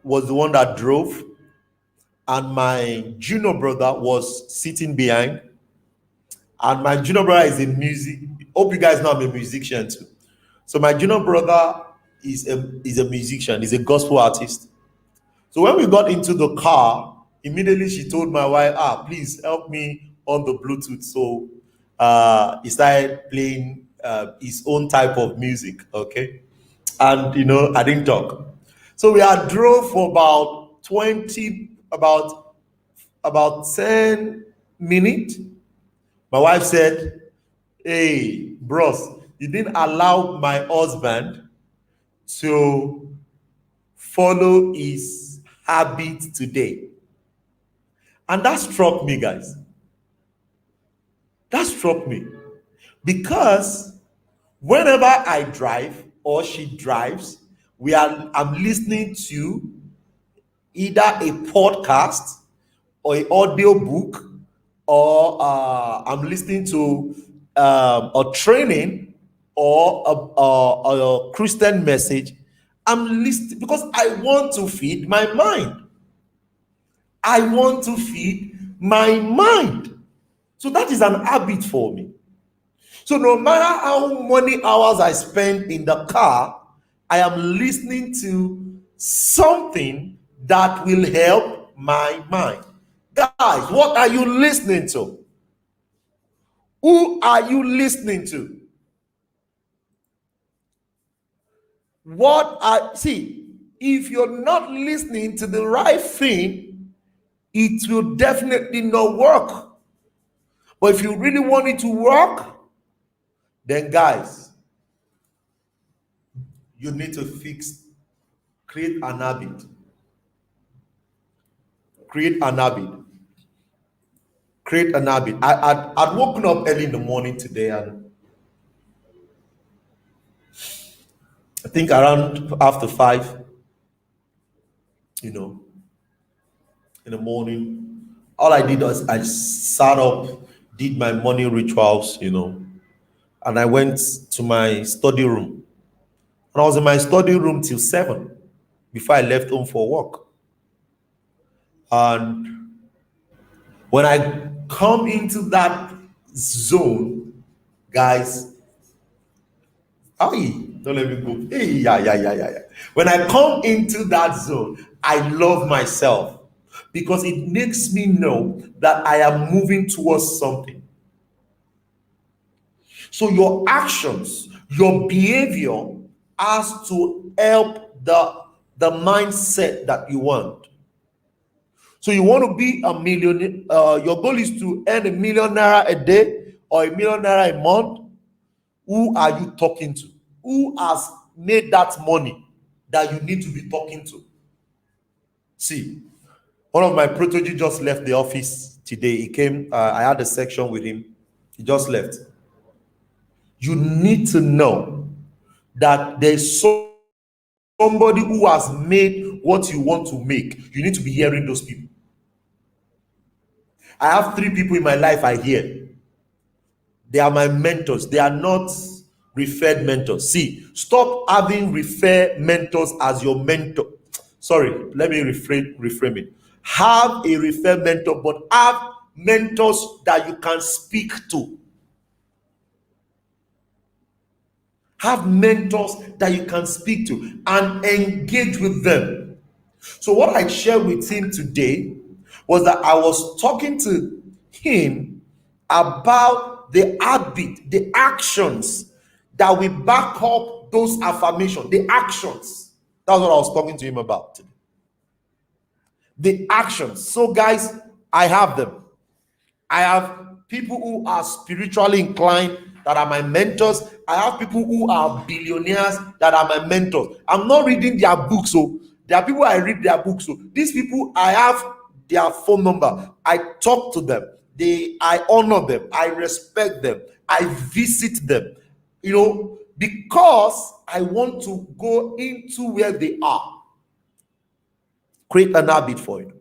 was the one that drove, and my junior brother was sitting behind. And my junior brother is a hope you guys know I'm a musician too. So my junior brother is a musician, he's a gospel artist. So when we got into the car, immediately she told my wife, please help me on the Bluetooth. So he started playing his own type of music, okay? And I didn't talk. So we had drove for about 10 minutes. My wife said, hey, bros, you didn't allow my husband to follow his habit today. And that struck me, guys. That struck me. Because whenever I drive or she drives, I'm listening to either a podcast or an audio book, or I'm listening to a training or a Christian message. I'm listening because I want to feed my mind. I want to feed my mind. So that is an habit for me. So no matter how many hours I spend in the car, I am listening to something that will help my mind. Guys, what are you listening to? Who are you listening to? If you're not listening to the right thing, it will definitely not work. But if you really want it to work, then guys, you need to fix Create an habit. Create an habit. Create an habit. I'd woken up early in the morning today, and I think around after 5, in the morning, all I did was I sat up, did my morning rituals, and I went to my study room. And I was in my study room till 7 before I left home for work. And when I come into that zone, guys, don't let me go. Hey, yeah. When I come into that zone, I love myself because it makes me know that I am moving towards something. So your actions, your behavior has to help the mindset that you want. So you want to be a millionaire. Your goal is to earn $1 million a day or $1 million a month. Who are you talking to? Who has made that money that you need to be talking to? See, one of my protege just left the office today. He came, I had a section with him. He just left. You need to know that there's somebody who has made what you want to make. You need to be hearing those people. I have 3 people in my life I hear. They are my mentors. They are not referred mentors. See, stop having referred mentors as your mentor. Sorry, let me reframe it. Have a referred mentor, but have mentors that you can speak to. Have mentors that you can speak to and engage with them. So what I shared with him today was that I was talking to him about the habit, the actions that will back up those affirmations, the actions. That's what I was talking to him about today. The actions. So guys, I have them. I have people who are spiritually inclined that are my mentors. I have people who are billionaires that are my mentors. I'm not reading their books, so there are people I read their books. So these people, I have their phone number. I talk to them. I honor them. I respect them. I visit them. Because I want to go into where they are. Create an habit for it.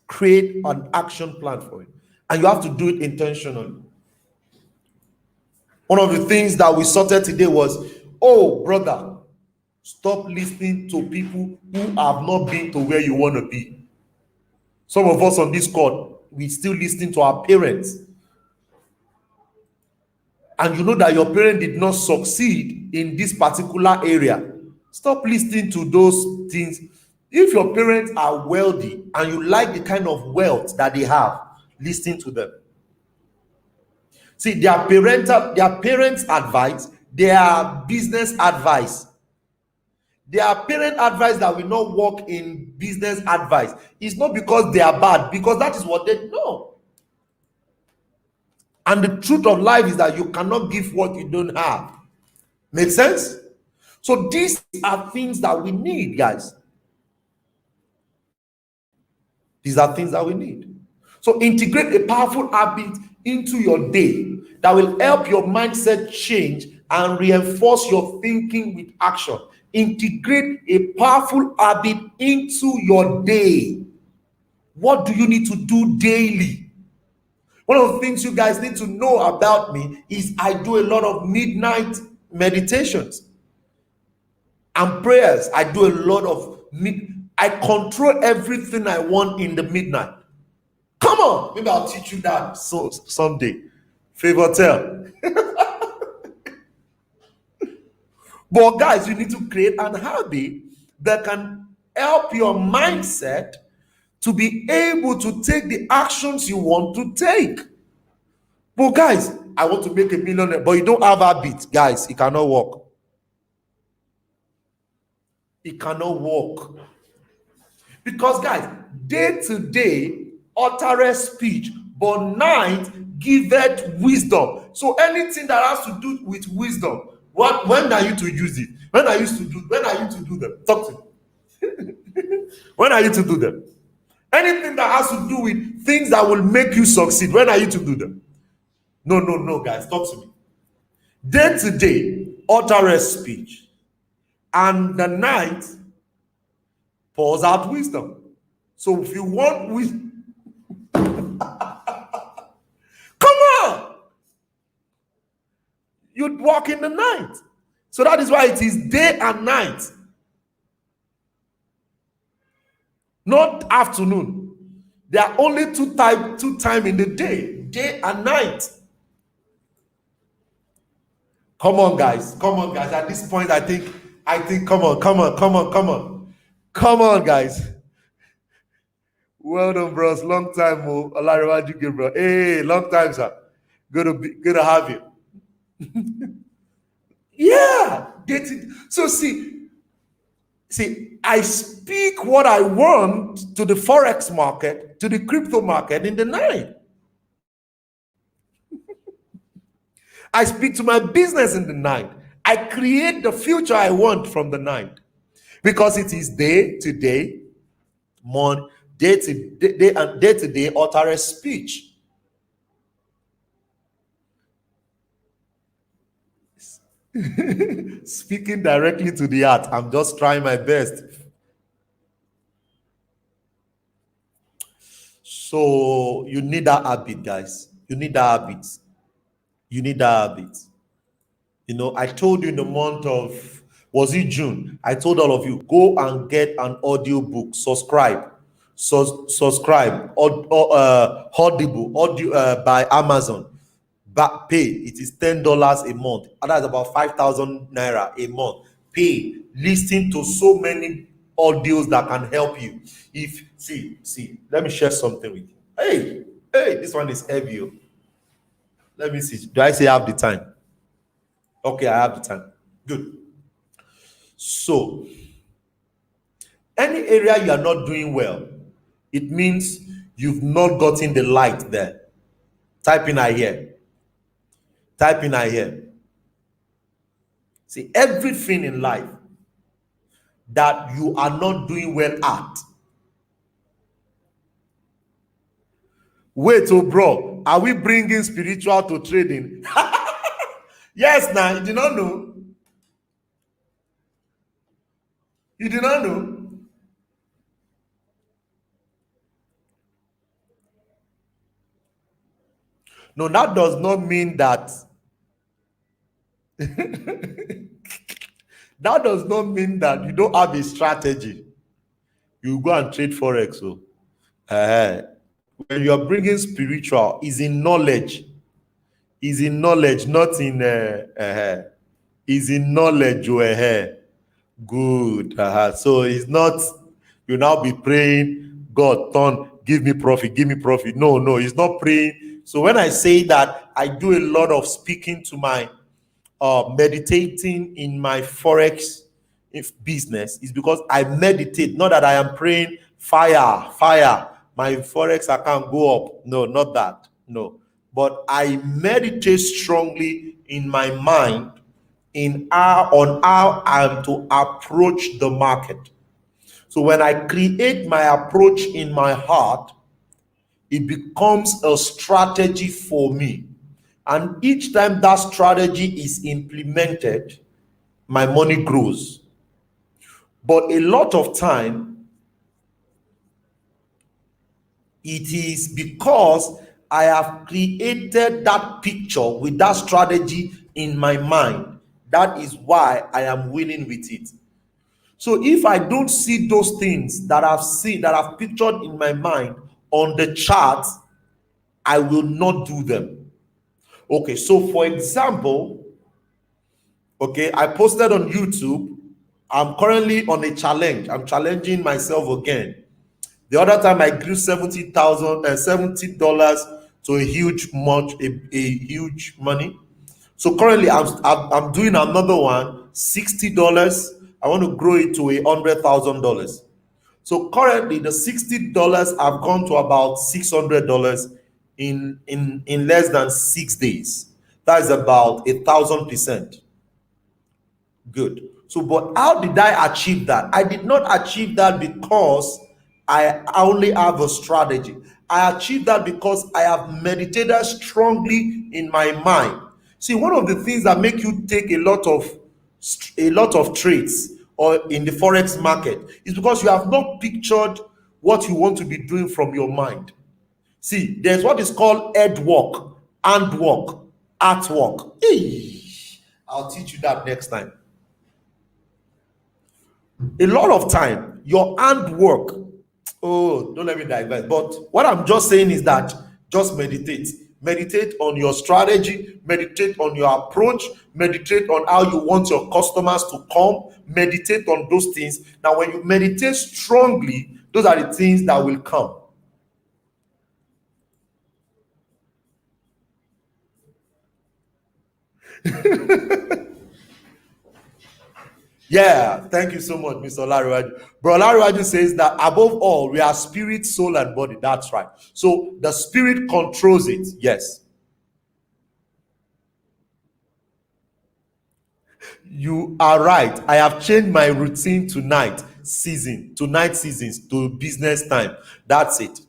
Create an action plan for it. And you have to do it intentionally. One of the things that we sorted today was, brother, stop listening to people who have not been to where you want to be. Some of us on this call, we still listening to our parents. And you know that your parent did not succeed in this particular area. Stop listening to those things. If your parents are wealthy and you like the kind of wealth that they have, listen to them. See, their parents' advice, their business advice, their parent advice that will not work in business advice is not because they are bad, because that is what they know. And the truth of life is that you cannot give what you don't have. Make sense? So these are things that we need, guys. These are things that we need. So integrate a powerful habit into your day that will help your mindset change and reinforce your thinking with action. Integrate a powerful habit into your day. What do you need to do daily? One of the things you guys need to know about me is I do a lot of midnight meditations and prayers. I do a lot of I control everything I want in the midnight. Come on, maybe I'll teach you that someday. Favor tell. But guys, you need to create an habit that can help your mindset to be able to take the actions you want to take. But guys, I want to make $1 million, but you don't have habit, guys, it cannot work. It cannot work. Because guys, day to day uttereth speech, but night giveth wisdom. So anything that has to do with wisdom, when are you to use it? When are you to do them? Talk to me. When are you to do them? Anything that has to do with things that will make you succeed, when are you to do them? No, no, no, guys, talk to me. Day to day, uttereth speech, and the night pours out wisdom. So if you want wisdom, come on, you'd walk in the night. So that is why it is day and night, not afternoon. There are only two time in the day and night. Come on, guys. Come on, guys. At this point, I think, come on, guys. Well done, bros. Long time, oh. Olariwaju, bro. Hey, long time, sir. Good to have you. Yeah. So see, I speak what I want to the forex market, to the crypto market in the night. I speak to my business in the night. I create the future I want from the night, because it is day to day, day to day uttereth speech. Speaking directly to the heart. I'm just trying my best. So you need that habit, guys. You need that habit. You need that habit. You know, I told you in the month of, was it June? I told all of you, go and get an audio book, subscribe, Audible, audio by Amazon. Back pay, it is $10 a month, and that's about 5,000 naira a month. Pay, listen to so many audios that can help you. If see, let me share something with you. Hey, this one is heavy. Let me see. Do I say I have the time? Okay, I have the time. Good. So, any area you are not doing well, it means you've not gotten the light there. Type in I hear. Type in I hear. See, everything in life that you are not doing well at. Wait, oh bro, are we bringing spiritual to trading? Yes, now, you did not know. You did not know. No, that does not mean that. That does not mean that you don't have a strategy. You go and trade forex. So, when you are bringing spiritual, is in knowledge. Is in knowledge, not in is in knowledge. Good. So it's not you now be praying, God, give me profit, give me profit. No, it's not praying. So when I say that, I do a lot of speaking to my meditating in my forex business, is because I meditate, not that I am praying fire, my forex account go up. No, not that. No, but I meditate strongly in my mind on how I'm to approach the market. So when I create my approach in my heart, it becomes a strategy for me. And each time that strategy is implemented, my money grows. But a lot of time, it is because I have created that picture with that strategy in my mind. That is why I am winning with it. So if I don't see those things that I've pictured in my mind on the chart, I will not do them. Okay, so for example, okay, I posted on YouTube. I'm currently on a challenge. I'm challenging myself again. The other time I grew $70 to a huge money. So currently I'm doing another one, $60. I want to grow it to $100,000. So currently the $60 have gone to about $600 in less than 6 days. That is about 1,000%. Good. So, but how did I achieve that? I did not achieve that because I only have a strategy. I achieved that because I have meditated strongly in my mind. See, one of the things that make you take a lot of trades or in the forex market is because you have not pictured what you want to be doing from your mind. See, there's what is called head work, hand work, art work. I'll teach you that next time. A lot of time, your hand work, oh, don't let me divert. But what I'm just saying is that just meditate. Meditate on your strategy, meditate on your approach, meditate on how you want your customers to come, meditate on those things. Now, when you meditate strongly, those are the things that will come. Yeah, thank you so much, Mr. Olariwaju. Bro Olariwaju says that above all, we are spirit, soul, and body. That's right. So the spirit controls it. Yes. You are right. I have changed my routine to night seasons to business time. That's it.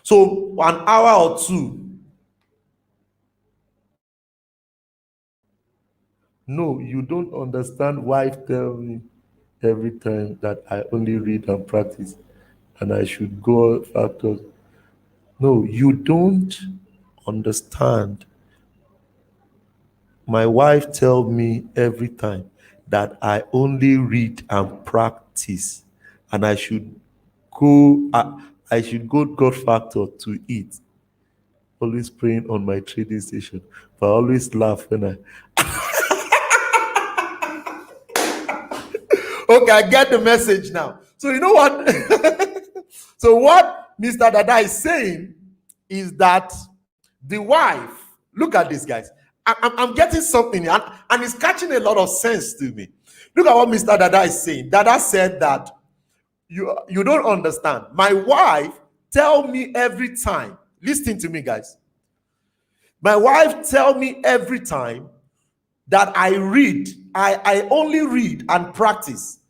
So an hour or two. No, you don't understand. Wife tell me every time that I only read and practice and I should go factors. No, you don't understand. My wife tell me every time that I only read and practice and I should go God factor to eat. Always praying on my trading station. But I always laugh when I okay, I get the message now. So you know what? So what Mr. Dada is saying is that the wife, look at this, guys. I'm getting something, and it's catching a lot of sense to me. Look at what Mr. Dada is saying. Dada said that you don't understand. My wife tell me every time. Listen to me, guys. My wife tell me every time that I read. I only read and practice.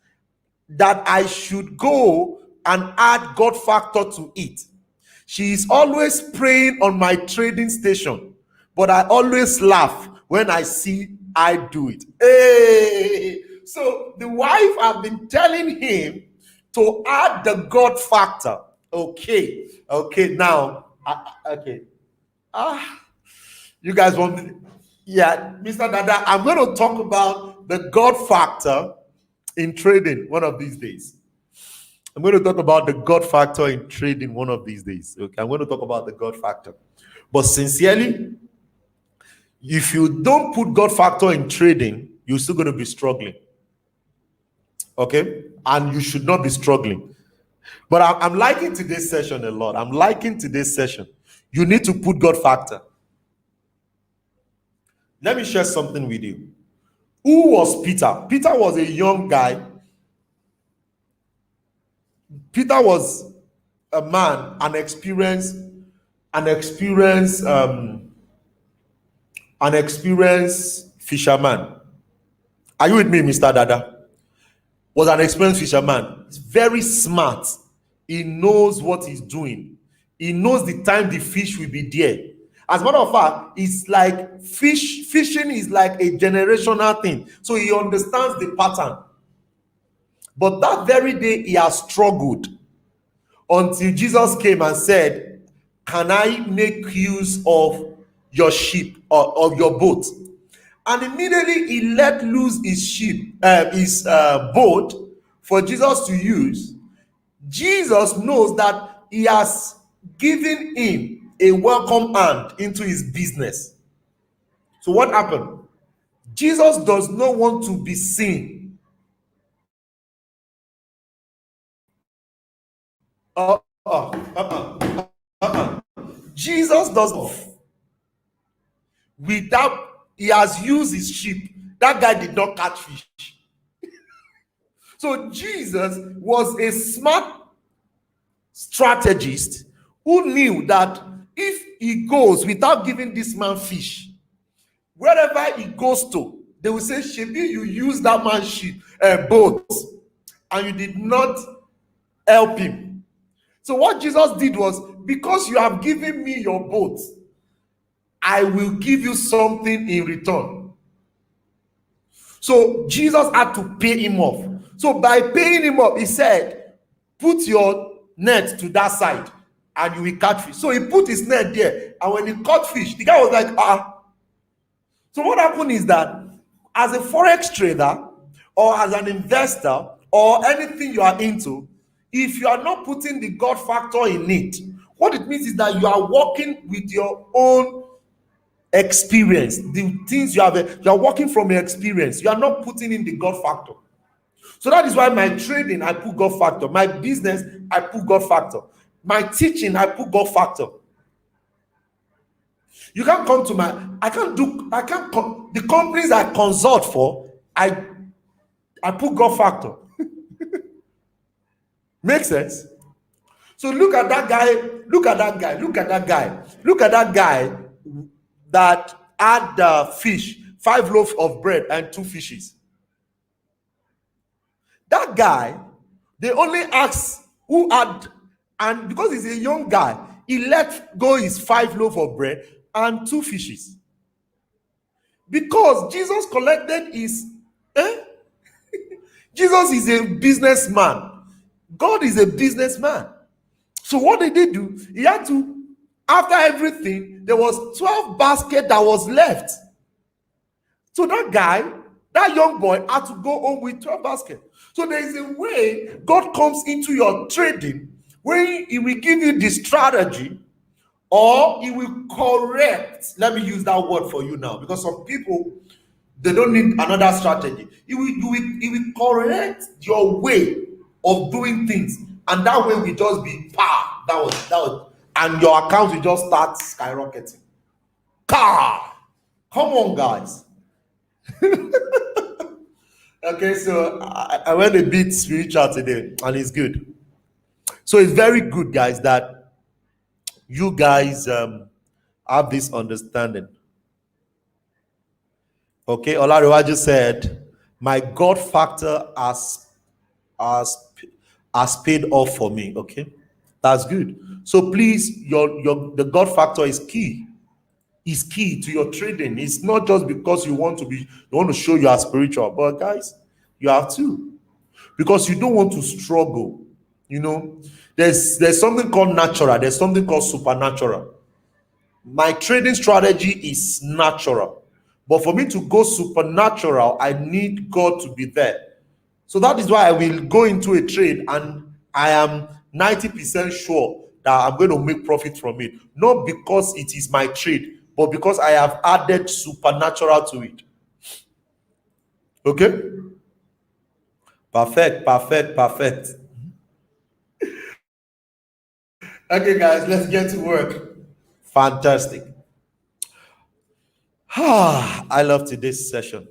That I should go and add God factor to it. She is always praying on my trading station, but I always laugh when I see I do it. Hey! So the wife have been telling him to add the God factor. Okay, now, okay. You guys want, yeah, Mr. Dada, I'm going to talk about the God factor in trading one of these days. I'm going to talk about the God factor in trading one of these days. Okay, I'm going to talk about the God factor. But sincerely, if you don't put God factor in trading, you're still going to be struggling. Okay? And you should not be struggling. But I'm liking today's session a lot. I'm liking today's session. You need to put God factor. Let me share something with you. Who was Peter? Peter was a young guy. Peter was a man, an experienced fisherman. Are you with me, Mr. Dada? Was an experienced fisherman. He's very smart. He knows what he's doing. He knows the time the fish will be there. As a matter of fact, it's like fishing is like a generational thing. So he understands the pattern. But that very day, he has struggled until Jesus came and said, can I make use of your ship or of your boat? And immediately he let loose his boat for Jesus to use. Jesus knows that he has given him a welcome hand into his business. So what happened? Jesus does not want to be seen. Jesus does without he has used his ship. That guy did not catch fish. So Jesus was a smart strategist who knew that if he goes without giving this man fish, wherever he goes to, they will say, Shebi, you used that man's ship, boat, and you did not help him. So what Jesus did was, because you have given me your boat, I will give you something in return. So Jesus had to pay him off. So by paying him off, he said, put your net to that side and you will catch fish. So he put his net there, and when he caught fish, the guy was like, ah. So what happened is that as a forex trader or as an investor or anything you are into, if you are not putting the God factor in it, what it means is that you are working with your own experience. The things you are working from your experience. You are not putting in the God factor. So that is why my trading, I put God factor. My business, I put God factor. My teaching, I put God factor. You can't come to the companies I consult for, I put God factor. Make sense? So look at that guy that had the fish, 5 loaves of bread and 2 fishes. That guy, they only asked who had, and because he's a young guy, he let go his 5 loaves of bread and 2 fishes. Because Jesus collected his, Jesus is a businessman. God is a businessman. So what did he do? He had to, after everything, there was 12 baskets that was left. So that guy, that young boy, had to go home with 12 baskets. So there is a way God comes into your trading where he will give you the strategy, or he will correct. Let me use that word for you now, because some people, they don't need another strategy. He will correct your way of doing things, and that way will just be power. That was, and your account will just start skyrocketing. Car, come on, guys. Okay, so I went a bit spiritual today, and it's good. So it's very good, guys, that you guys have this understanding. Okay, Olaruwaju said, my God factor has paid off for me. Okay, that's good. So please, the God factor is key. Is key to your trading. It's not just because you want to show you are spiritual, but guys, you have to, because you don't want to struggle. You know, there's something called natural. There's something called supernatural. My trading strategy is natural, but for me to go supernatural, I need God to be there. So that is why I will go into a trade and I am 90% sure that I'm going to make profit from it. Not because it is my trade, but because I have added supernatural to it. Okay? Perfect. Okay, guys, let's get to work. Fantastic. I love today's session.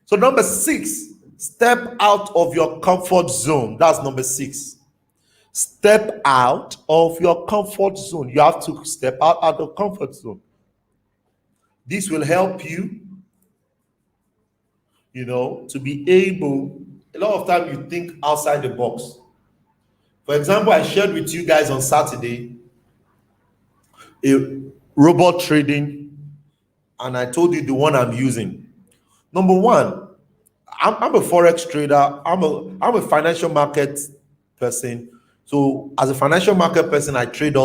So number 6, step out of your comfort zone. That's number 6. Step out of your comfort zone. You have to step out of the comfort zone. This will help you, to be able, a lot of time you think outside the box. For example, I shared with you guys on Saturday a robot trading, and I told you the one I'm using. Number 1, I'm a forex trader. I'm a financial market person. So as a financial market person, I trade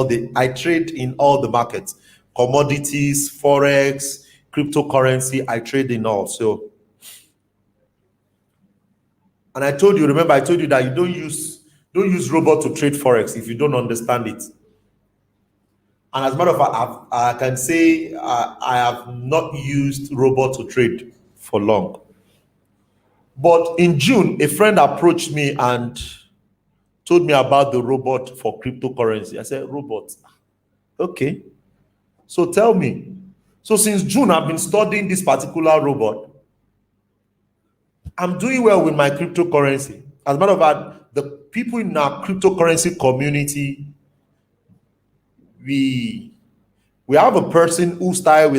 in all the markets, commodities, forex, cryptocurrency. I trade in all. So, and I told you that you don't use robot to trade forex if you don't understand it. And as a matter of fact, I can say I have not used robot to trade for long. But in June, a friend approached me and told me about the robot for cryptocurrency. I said, robot? Okay. So tell me. So since June, I've been studying this particular robot. I'm doing well with my cryptocurrency. As a matter of fact, the people in our cryptocurrency community, we have a person who started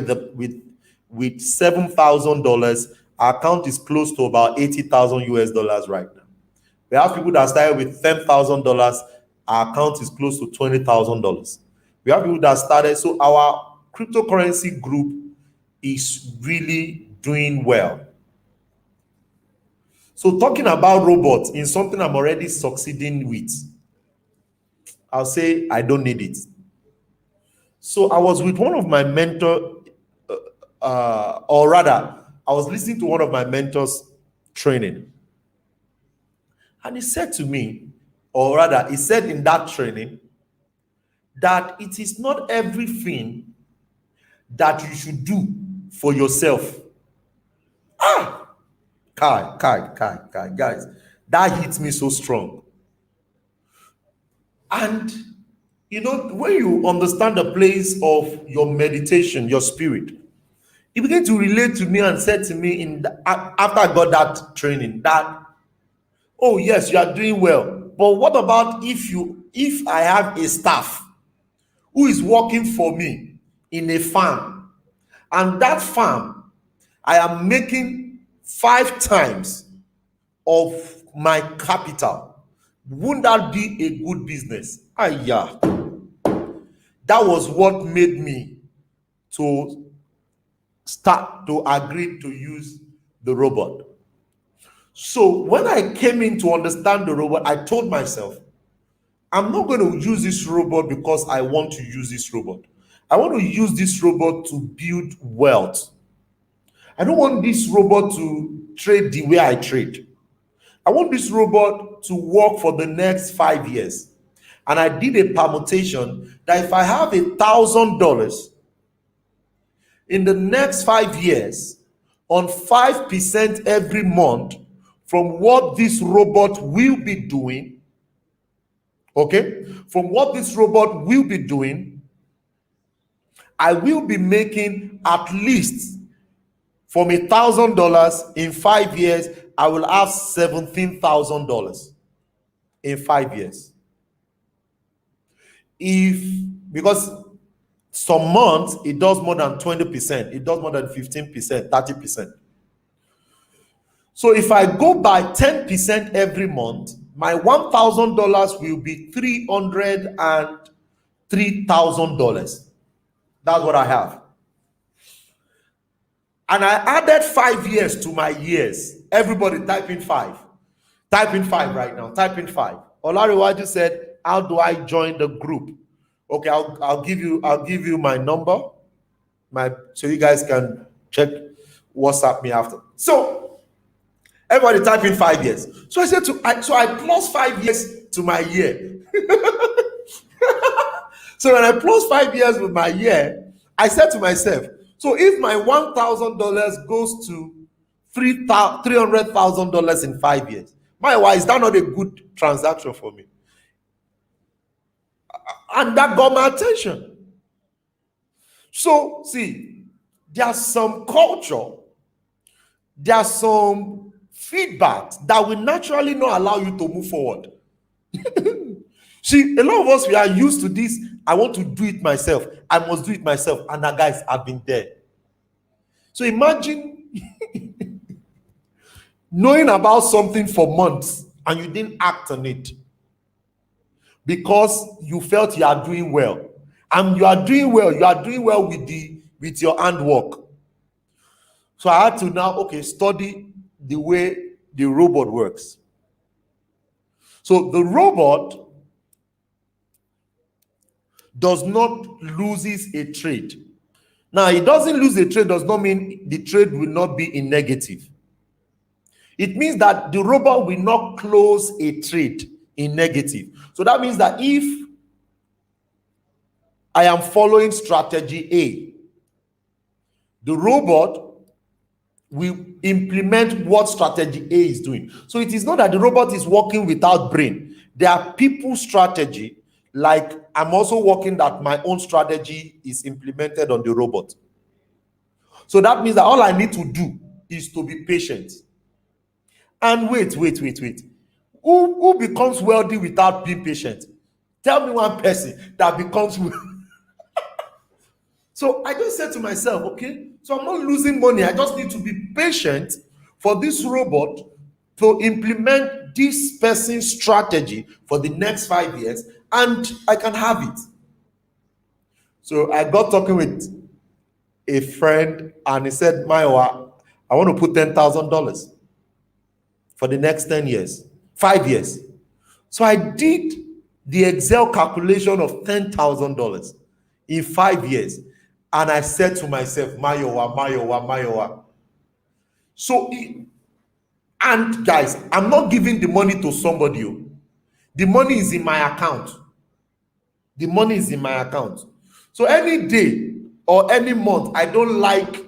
with $7,000. Our account is close to about 80,000 US dollars right now. We have people that started with $10,000. Our account is close to $20,000. We have people that started. So our cryptocurrency group is really doing well. So talking about robots in something I'm already succeeding with, I'll say I don't need it. So I was with one of my mentors, or rather, I was listening to one of my mentors training. And he said to me, or rather, he said in that training, that it is not everything that you should do for yourself. Guys, that hits me so strong. And when you understand the place of your meditation, your spirit, he began to relate to me and said to me after I got that training that, oh yes, you are doing well, but what about if I have a staff who is working for me in a farm, and that farm I am making 5 times of my capital? Wouldn't that be a good business? Yeah. That was what made me to start to agree to use the robot. So when I came in to understand the robot, I told myself, I'm not going to use this robot because I want to use this robot. I want to use this robot to build wealth. I don't want this robot to trade the way I trade. I want this robot to work for the next 5 years. And I did a permutation that if I have $1,000 in the next 5 years on 5% every month from what this robot will be doing, okay, from what this robot will be doing, I will be making at least from $1,000 in 5 years, I will have $17,000 in 5 years. Because some months it does more than 20%, it does more than 15%, 30%. So if I go by 10% every month, my $1,000 will be $303,000. That's what I have. And I added 5 years to my years. Everybody type in 5. Type in 5 right now. Type in 5. Olariwaju said, how do I join the group? Okay, I'll give you my number, so you guys can check WhatsApp me after. So everybody type in 5 years. So I said I plus 5 years to my year. So when I plus 5 years with my year, I said to myself, so if my $1,000 goes to $300,000 in 5 years, why is that not a good transaction for me? And that got my attention. So, see, there's some culture, there's some feedback that will naturally not allow you to move forward. See, a lot of us, we are used to this. I want to do it myself. I must do it myself. And that, guys, have been there. So imagine knowing about something for months and you didn't act on it because you felt you are doing well. And you are doing well. You are doing well with your handwork. So I had to now, study the way the robot works. So the robot does not loses a trade. Now, it doesn't lose a trade does not mean the trade will not be in negative. It means that the robot will not close a trade in negative. So that means that if I am following strategy A, the robot will implement what strategy A is doing. So it is not that the robot is working without brain. There are people's strategy. Like I'm also working that my own strategy is implemented on the robot. So that means that all I need to do is to be patient. And wait. Who becomes wealthy without being patient? Tell me one person that becomes wealthy. So I just said to myself, okay, so I'm not losing money. I just need to be patient for this robot to implement this person's strategy for the next 5 years, and I can have it. So I got talking with a friend, and he said, Mayo, I want to put $10,000 for the next 10 years, 5 years. So I did the Excel calculation of $10,000 in 5 years. And I said to myself, Mayowa. So, and guys, I'm not giving the money to somebody. The money is in my account. The money is in my account. So any day or any month, I don't like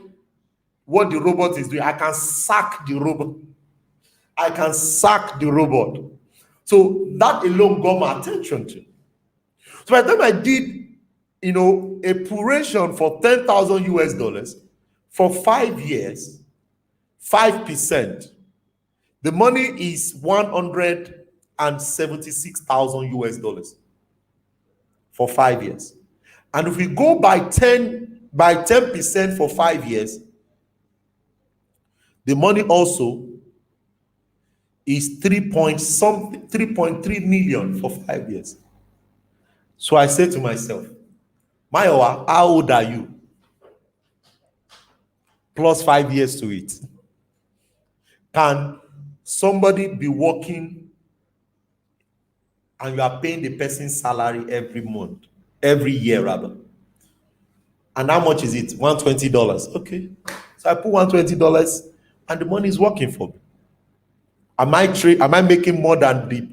what the robot is doing, I can sack the robot. I can sack the robot. So that alone got my attention to. So by the time I did, a puration for 10,000 US dollars for 5 years, 5%, the money is 176,000 US dollars for 5 years. And if we go by 10% for 5 years, the money also is 3.3 million for 5 years. So I said to myself, Mayowa, how old are you? Plus 5 years to it. Can somebody be working and you are paying the person's salary every month, every year rather? And how much is it? $120. Okay. So I put $120 and the money is working for me. Am I making more than the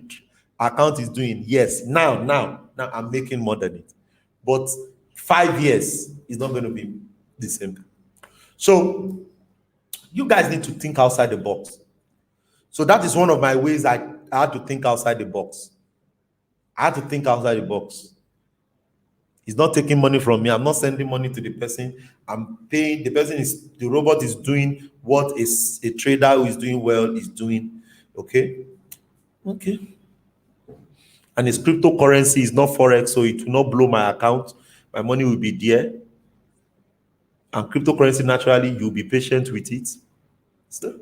account is doing? Yes. Now I'm making more than it. But 5 years is not going to be the same. So you guys need to think outside the box. So that is one of my ways I had to think outside the box. I had to think outside the box. He's not taking money from me. I'm not sending money to the person. I'm paying. The robot is doing what is a trader who is doing well is doing. Okay. And it's cryptocurrency, is not forex, so it will not blow my account. My money will be there. And cryptocurrency, naturally, you'll be patient with it. So,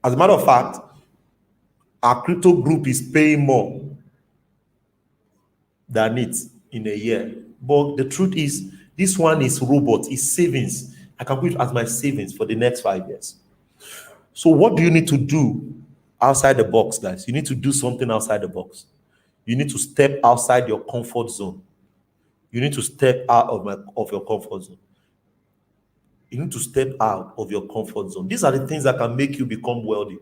as a matter of fact, our crypto group is paying more than it in a year. But the truth is, this one is robot, it's savings. I can put it as my savings for the next 5 years. So what do you need to do outside the box, guys? You need to do something outside the box. You need to step outside your comfort zone. You need to step out of your comfort zone. You need to step out of your comfort zone. These are the things that can make you become wealthy.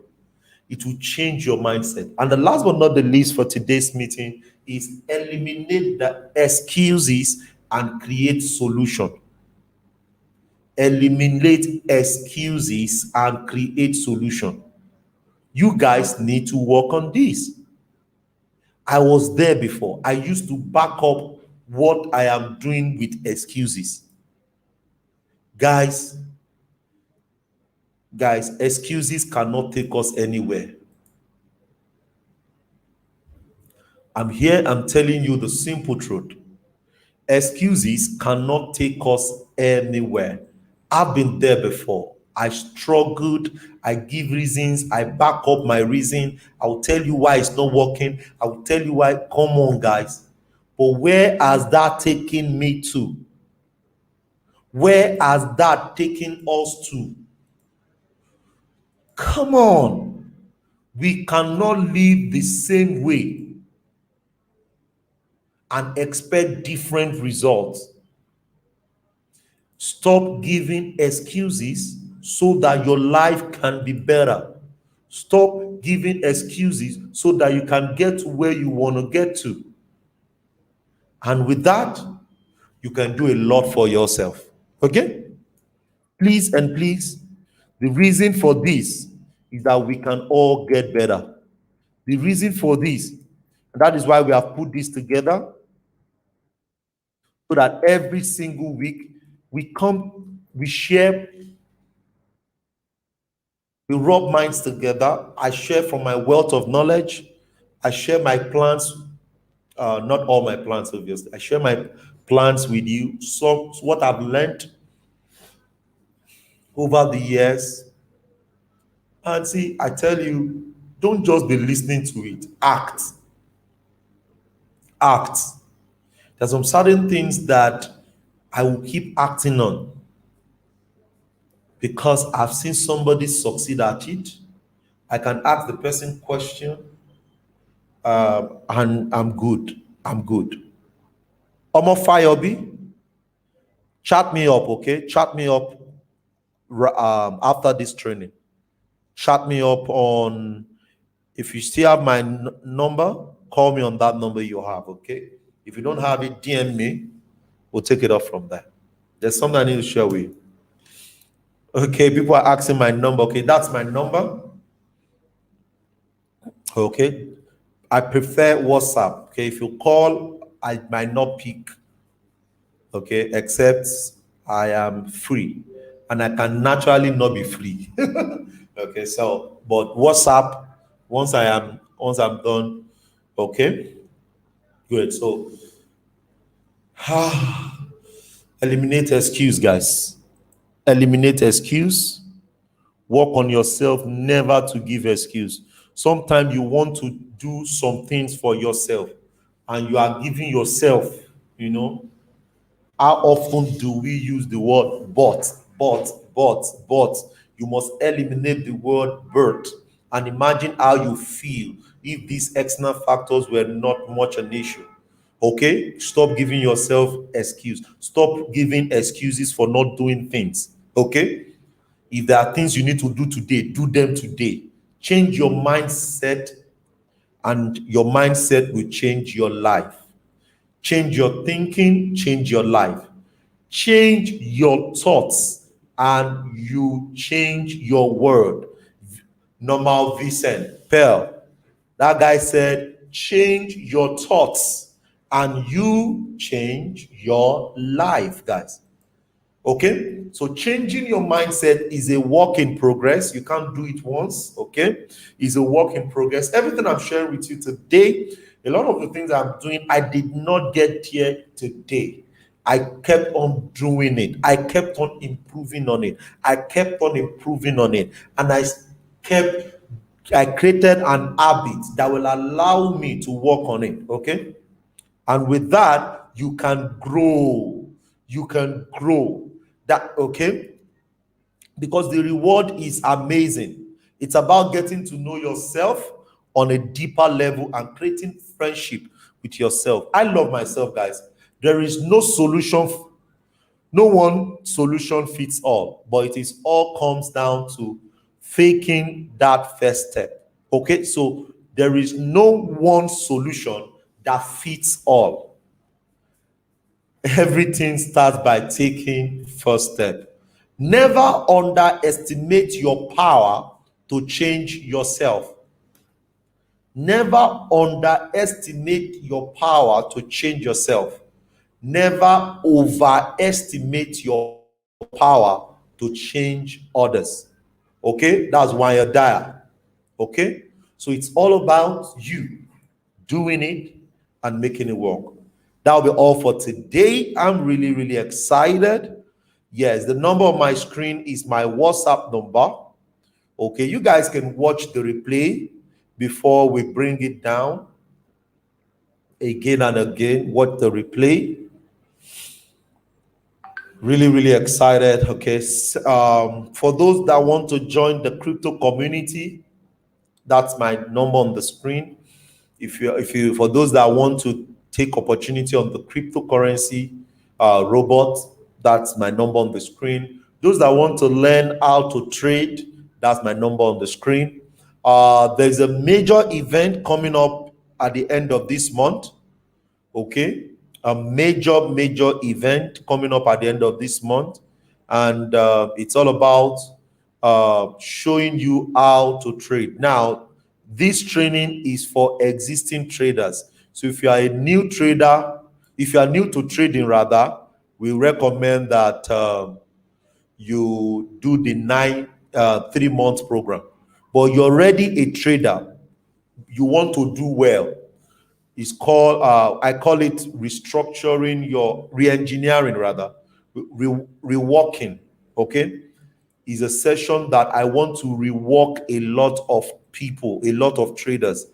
It will change your mindset. And the last but not the least for today's meeting is eliminate the excuses and create solution. Eliminate excuses and create solution. You guys need to work on this. I was there before. I used to back up what I am doing with excuses. Guys, excuses cannot take us anywhere. I'm telling you the simple truth. Excuses cannot take us anywhere. I've been there before. I struggled. I give reasons. I back up my reason. I'll tell you why it's not working. I'll tell you why. Come on, guys. But where has that taken me to? Where has that taken us to? Come on. We cannot live the same way and expect different results. Stop giving excuses so that your life can be better. Stop giving excuses so that you can get to where you want to get to. And with that, you can do a lot for yourself. Okay? Please and please, the reason for this is that we can all get better. The reason for this, and that is why we have put this together, so that every single week we come, we share, we rub minds together. I share from my wealth of knowledge. I share my plans, not all my plans, obviously. I share my plans with you. So what I've learned over the years. And see, I tell you, don't just be listening to it. Act. Act. There's some certain things that I will keep acting on because I've seen somebody succeed at it. I can ask the person question, and I'm good. I'm good. Omo Fayobi, chat me up, okay? Chat me up after this training. Chat me up on, if you still have my number, call me on that number you have, okay? If you don't have it, DM me. We'll take it off from there. There's something I need to share with you. Okay, people are asking my number. Okay, that's my number. Okay, I prefer WhatsApp. Okay, if you call, I might not pick. Okay, except I am free, and I can naturally not be free. Okay, so but WhatsApp, once I'm done. Okay, good. So eliminate excuse, guys. Eliminate excuse. Work on yourself never to give excuse. Sometimes you want to do some things for yourself and you are giving yourself, you know. How often do we use the word but? You must eliminate the word but and imagine how you feel if these external factors were not much an issue. Okay, stop giving yourself excuse. Stop giving excuses for not doing things. Okay, if there are things you need to do today, do them today. Change your mindset, and your mindset will change your life. Change your thinking, change your life. Change your thoughts, and you change your world. Normal Vicent Pearl, that guy said, change your thoughts, and you change your life, guys. Okay, so changing your mindset is a work in progress. You can't do it once. Okay, it's a work in progress. Everything I'm sharing with you today, a lot of the things I'm doing, I did not get here today. I kept on doing it. I kept on improving on it. I kept on improving on it, and kept. I created an habit that will allow me to work on it. Okay, and with that, you can grow. You can grow. That okay? Because the reward is amazing. It's about getting to know yourself on a deeper level and creating friendship with yourself. I love myself, guys. There is no solution, no one solution fits all, but it is all comes down to faking that first step. Okay, so there is no one solution that fits all. Everything starts by taking first step. Never underestimate your power to change yourself. Never underestimate your power to change yourself. Never overestimate your power to change others. Okay, that's why you're there. Okay, so it's all about you doing it and making it work. That'll be all for today. I'm really, really excited. Yes, the number on my screen is my WhatsApp number. Okay, you guys can watch the replay before we bring it down again and again. Watch the replay. Really, really excited. Okay, for those that want to join the crypto community, that's my number on the screen. If you for those that want to take opportunity on the cryptocurrency robot, that's my number on the screen. Those that want to learn how to trade, that's my number on the screen. There's a major event coming up at the end of this month. Okay, a major event coming up at the end of this month, and it's all about showing you how to trade. Now, this training is for existing traders. So if you are a new trader, if you are new to trading rather, we recommend that you do the 3 month program. But you're already a trader, you want to do well, It's called, I call it restructuring your, re-engineering rather, reworking, okay? Is a session that I want to rework a lot of people, a lot of traders.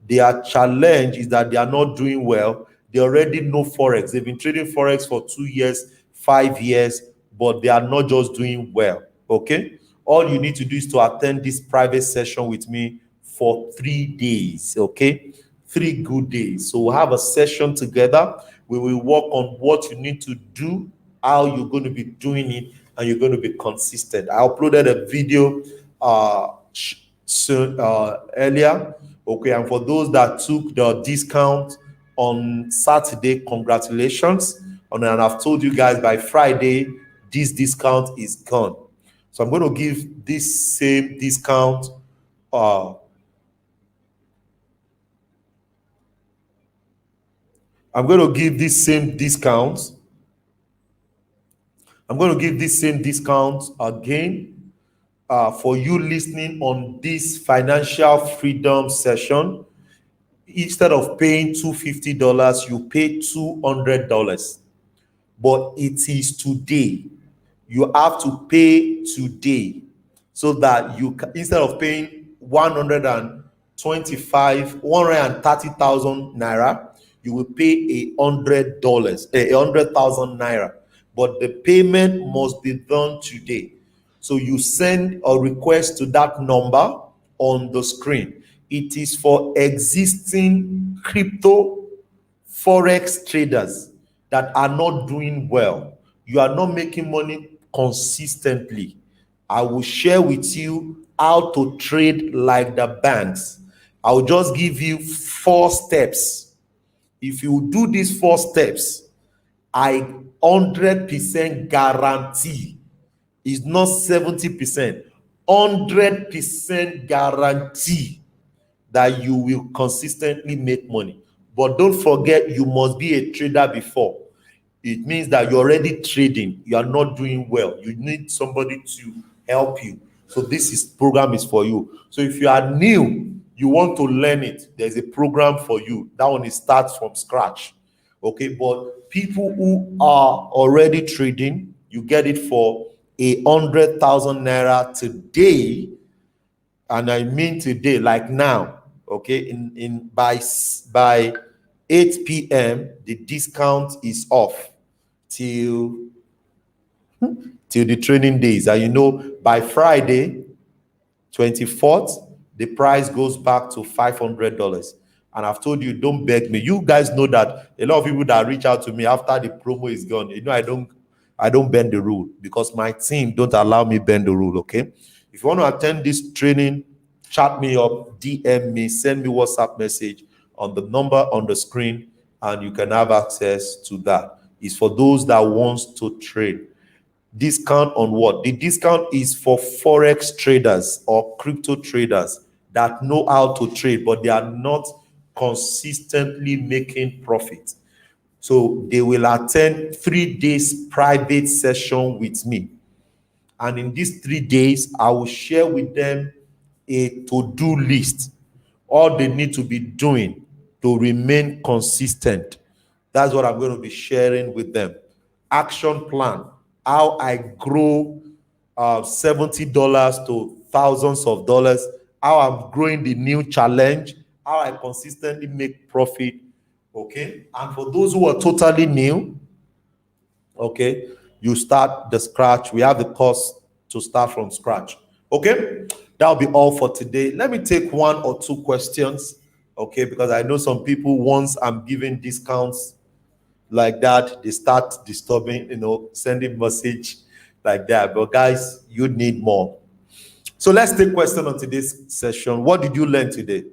Their challenge is that they are not doing well. They already know Forex. They've been trading Forex for 2 years, 5 years, but they are not just doing well, okay? All you need to do is to attend this private session with me for 3 days, okay? 3 good days. So we'll have a session together. We will work on what you need to do, how you're going to be doing it, and you're going to be consistent. I uploaded a video earlier, okay? And for those that took the discount on Saturday, congratulations. And I've told you guys by Friday, this discount is gone. So I'm going to give this same discount. I'm going to give this same discount. I'm going to give this same discount again for you listening on this financial freedom session. Instead of paying $250, you pay $200. But it is today. You have to pay today so that you can, instead of paying 130,000 naira, you will pay $100, 100,000 naira. But the payment must be done today. So you send a request to that number on the screen. It is for existing crypto Forex traders that are not doing well. You are not making money consistently. I will share with you how to trade like the banks. I will just give you 4 steps. If you do these 4 steps, I 100% guarantee, it's not 70%, 100% guarantee that you will consistently make money. But don't forget, you must be a trader before. It means that you're already trading. You are not doing well. You need somebody to help you. So this program is for you. So if you are new, you want to learn it, there's a program for you. That one starts from scratch. Okay, but people who are already trading, you get it for 100,000 naira today. And I mean today, like now, okay, in by 8 p.m. the discount is off till the training days. And by Friday 24th, the price goes back to $500. And I've told you, don't beg me. You guys know that a lot of people that reach out to me after the promo is gone, I don't bend the rule, because my team don't allow me bend the rule. Okay, if you want to attend this training, chat me up, DM me, send me WhatsApp message on the number on the screen, and you can have access to that. It's for those that wants to trade. Discount on what? The discount is for Forex traders or crypto traders that know how to trade, but they are not consistently making profit. So they will attend 3 days private session with me. And in these 3 days, I will share with them a to-do list, all they need to be doing to remain consistent. That's what I'm going to be sharing with them. Action plan, how I grow $70 to thousands of dollars, how I'm growing the new challenge, how I consistently make profit. Okay, and for those who are totally new, okay, you start the scratch. We have the course to start from scratch. Okay, that'll be all for today. Let me take 1 or 2 questions, okay, because I know some people, once I'm giving discounts like that, they start disturbing, sending message like that. But guys, you need more. So let's take question on today's session. What did you learn today?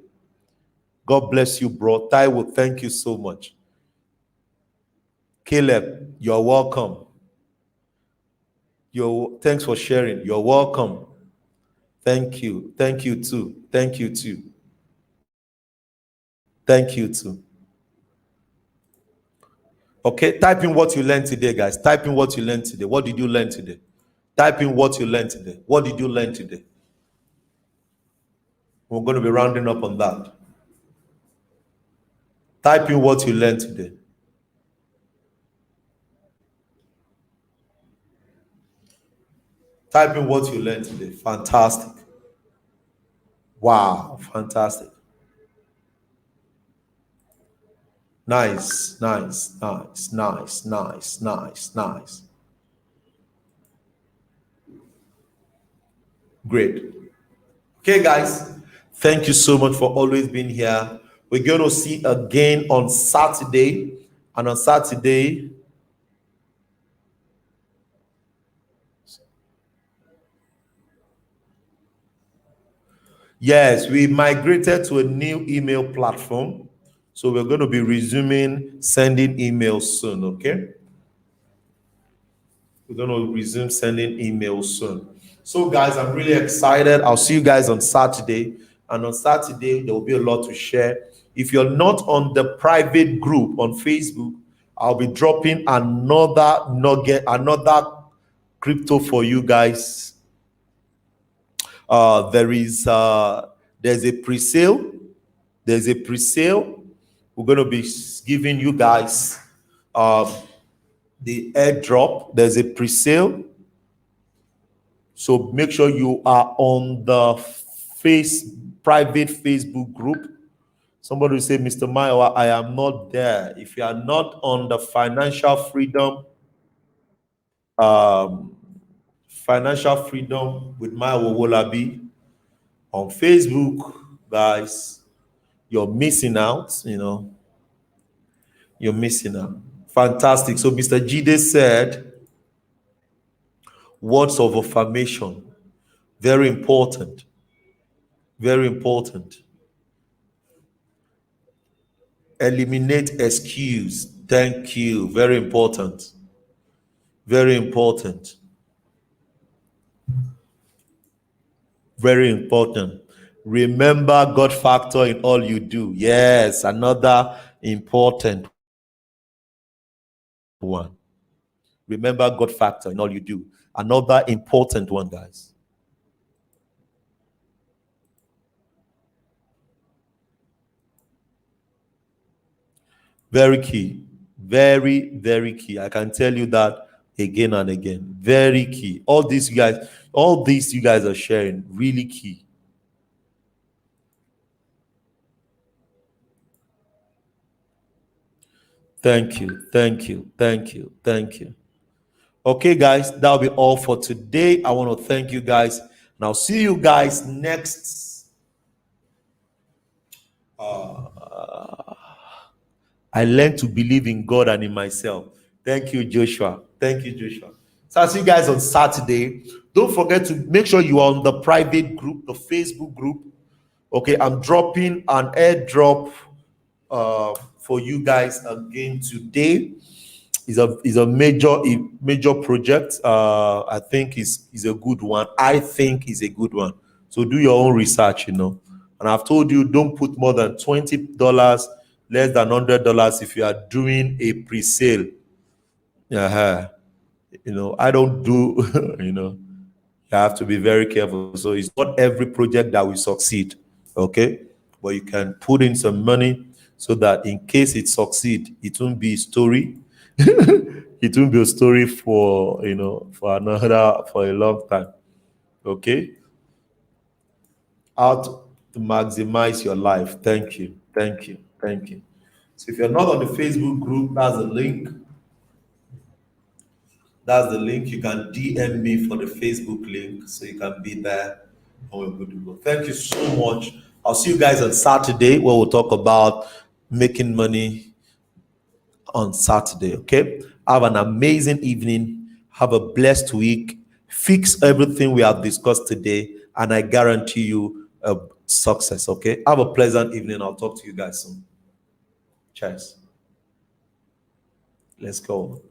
God bless you, bro. Taiwo, thank you so much. Caleb, you're welcome. Thanks for sharing. You're welcome. Thank you. Thank you too. Thank you too. Thank you too. Okay, type in what you learned today, guys. Type in what you learned today. What did you learn today? Type in what you learned today. What did you learn today? We're going to be rounding up on that. Type in what you learned today. Type in what you learned today. Fantastic. Wow, fantastic. Nice, nice, nice, nice, nice, nice, nice. Great. Okay, guys. Thank you so much for always being here. We're going to see again on Saturday. And on Saturday, yes, we migrated to a new email platform. So we're going to be resuming sending emails soon, okay? We're going to resume sending emails soon. So, guys, I'm really excited. I'll see you guys on Saturday. And on Saturday, there will be a lot to share. If you're not on the private group on Facebook, I'll be dropping another nugget, another crypto for you guys. There's a pre-sale. There's a pre-sale. We're going to be giving you guys the airdrop. There's a pre-sale. So make sure you are on the private Facebook group. Somebody will say, Mr. Maiwa, I am not there. If you are not on the financial freedom with Maiwa Wolabi on Facebook, guys, you're missing out. You're missing out. Fantastic. So Mr. Jide said, words of affirmation, very important. Very important. Eliminate excuse. Thank you. Very important. Very important. Very important. Remember God factor in all you do. Yes, another important one. Remember God factor in all you do. Another important one, guys. Very key. Very, very key. I can tell you that again and again. Very key. All these you guys are sharing, really key. Thank you. Thank you. Thank you. Thank you. Okay, guys, that'll be all for today. I want to thank you guys. And I'll see you guys next. I learned to believe in God and in myself. Thank you, Joshua. Thank you, Joshua. So I'll see you guys on Saturday. Don't forget to make sure you are on the private group, the Facebook group. Okay, I'm dropping an airdrop for you guys again today. Is a major project. I think is a good one. I think is a good one. So do your own research, And I've told you, don't put more than $20, less than $100 if you are doing a pre-sale. I don't do. You have to be very careful. So it's not every project that will succeed. Okay, but you can put in some money so that in case it succeeds, it won't be a story. It won't be a story for for a long time. Okay, how to maximize your life. Thank you, thank you, thank you. So if you're not on the Facebook group, that's the link. That's the link. You can DM me for the Facebook link so you can be there and we're good to go. Thank you so much. I'll see you guys on Saturday where we'll talk about making money on Saturday. Okay. Have an amazing evening. Have a blessed week. Fix everything we have discussed today, and I guarantee you success. Okay. Have a pleasant evening. I'll talk to you guys soon. Cheers. Let's go.